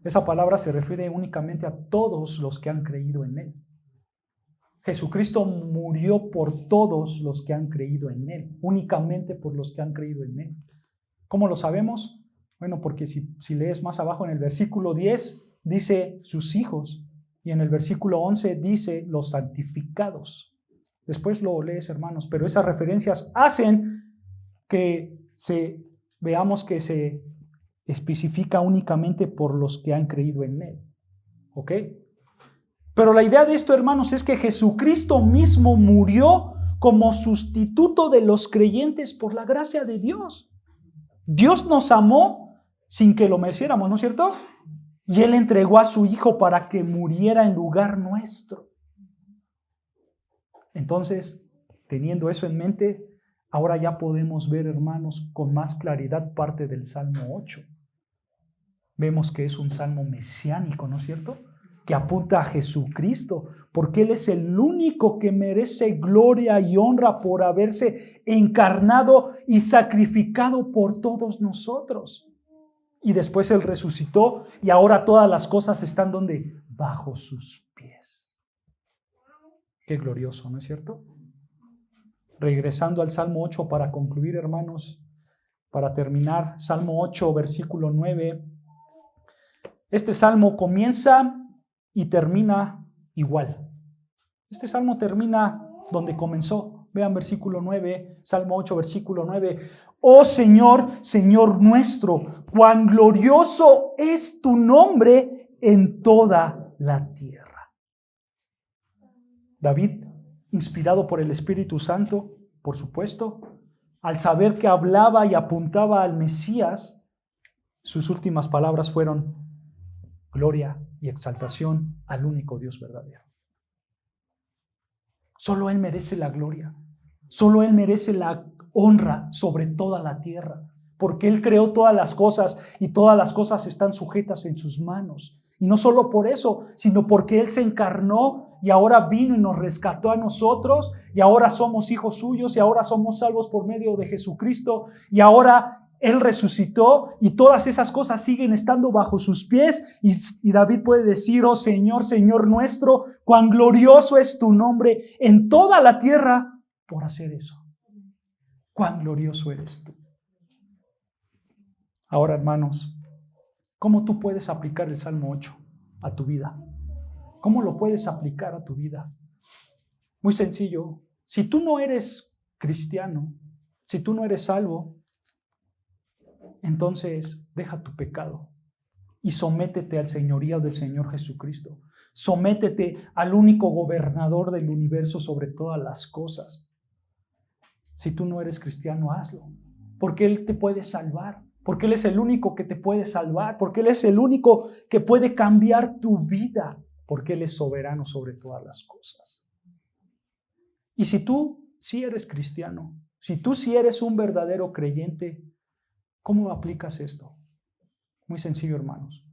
Esa palabra se refiere únicamente a todos los que han creído en Él. Jesucristo murió por todos los que han creído en Él, únicamente por los que han creído en Él. ¿Cómo lo sabemos? Bueno, porque si lees más abajo en el versículo 10, dice sus hijos, y en el versículo 11 dice los santificados. Después lo lees, hermanos, pero esas referencias hacen que veamos que se especifica únicamente por los que han creído en Él. ¿Ok? Pero la idea de esto, hermanos, es que Jesucristo mismo murió como sustituto de los creyentes por la gracia de Dios. Dios nos amó sin que lo mereciéramos, ¿no es cierto? Y Él entregó a su Hijo para que muriera en lugar nuestro. Entonces, teniendo eso en mente, ahora ya podemos ver, hermanos, con más claridad parte del Salmo 8. Vemos que es un salmo mesiánico, ¿no es cierto? Que apunta a Jesucristo, porque Él es el único que merece gloria y honra por haberse encarnado y sacrificado por todos nosotros. Y después Él resucitó y ahora todas las cosas están ¿dónde? Bajo sus pies. Qué glorioso, ¿no es cierto? regresando al Salmo 8 para concluir, hermanos, para terminar. Salmo 8, versículo 9. Este salmo comienza y termina igual. Este salmo termina donde comenzó. Vean versículo 9, Salmo 8, versículo 9. Oh Señor, Señor nuestro, cuán glorioso es tu nombre en toda la tierra. David, inspirado por el Espíritu Santo, por supuesto, al saber que hablaba y apuntaba al Mesías, sus últimas palabras fueron: gloria y exaltación al único Dios verdadero. Solo Él merece la gloria. Solo Él merece la honra sobre toda la tierra, porque Él creó todas las cosas y todas las cosas están sujetas en sus manos. Y no solo por eso, sino porque Él se encarnó y ahora vino y nos rescató a nosotros, y ahora somos hijos suyos, y ahora somos salvos por medio de Jesucristo, y ahora Él resucitó y todas esas cosas siguen estando bajo sus pies. Y David puede decir: oh Señor, Señor nuestro, cuán glorioso es tu nombre en toda la tierra por hacer eso. Cuán glorioso eres tú. Ahora, hermanos, ¿cómo tú puedes aplicar el Salmo 8 a tu vida? ¿Cómo lo puedes aplicar a tu vida? Muy sencillo. Si tú no eres cristiano, si tú no eres salvo, entonces deja tu pecado y sométete al señorío del Señor Jesucristo. Sométete al único gobernador del universo sobre todas las cosas. Si tú no eres cristiano, hazlo, porque Él te puede salvar, porque Él es el único que te puede salvar, porque Él es el único que puede cambiar tu vida, porque Él es soberano sobre todas las cosas. Y si tú sí eres cristiano, si tú sí eres un verdadero creyente, ¿cómo aplicas esto? Muy sencillo, hermanos.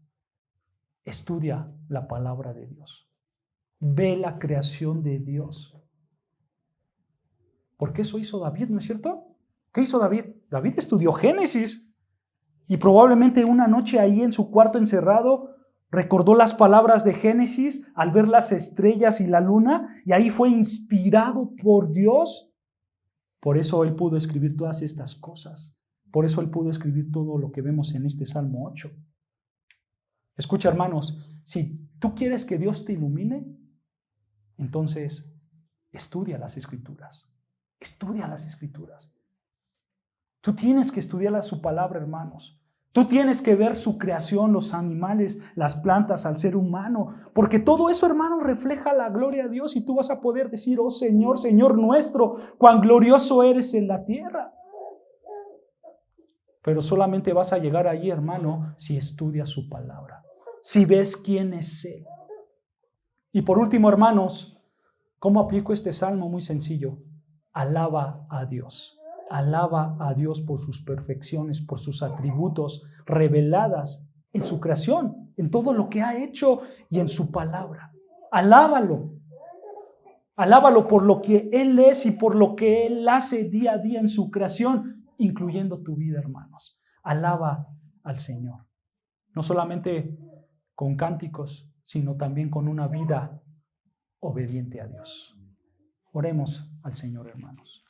Estudia la palabra de Dios. Ve la creación de Dios. Porque eso hizo David, ¿no es cierto? ¿Qué hizo David? David estudió Génesis y probablemente una noche ahí en su cuarto encerrado recordó las palabras de Génesis al ver las estrellas y la luna, y ahí fue inspirado por Dios. Por eso él pudo escribir todas estas cosas. Por eso él pudo escribir todo lo que vemos en este Salmo 8. Escucha, hermanos, si tú quieres que Dios te ilumine, entonces estudia las Escrituras. Estudia las Escrituras. Tú tienes que estudiar su palabra, hermanos. Tú tienes que ver su creación, los animales, las plantas, al ser humano, porque todo eso, hermanos, refleja la gloria de Dios, y tú vas a poder decir: oh Señor, Señor nuestro, cuán glorioso eres en la tierra. Pero solamente vas a llegar allí, hermano, si estudias su palabra, si ves quién es Él. Y por último, hermanos, ¿cómo aplico este salmo? Muy sencillo. Alaba a Dios. Alaba a Dios por sus perfecciones, por sus atributos reveladas en su creación, en todo lo que ha hecho y en su palabra. Alábalo. Alábalo por lo que Él es y por lo que Él hace día a día en su creación, incluyendo tu vida, hermanos. Alaba al Señor. No solamente con cánticos, sino también con una vida obediente a Dios. Oremos al Señor, hermanos.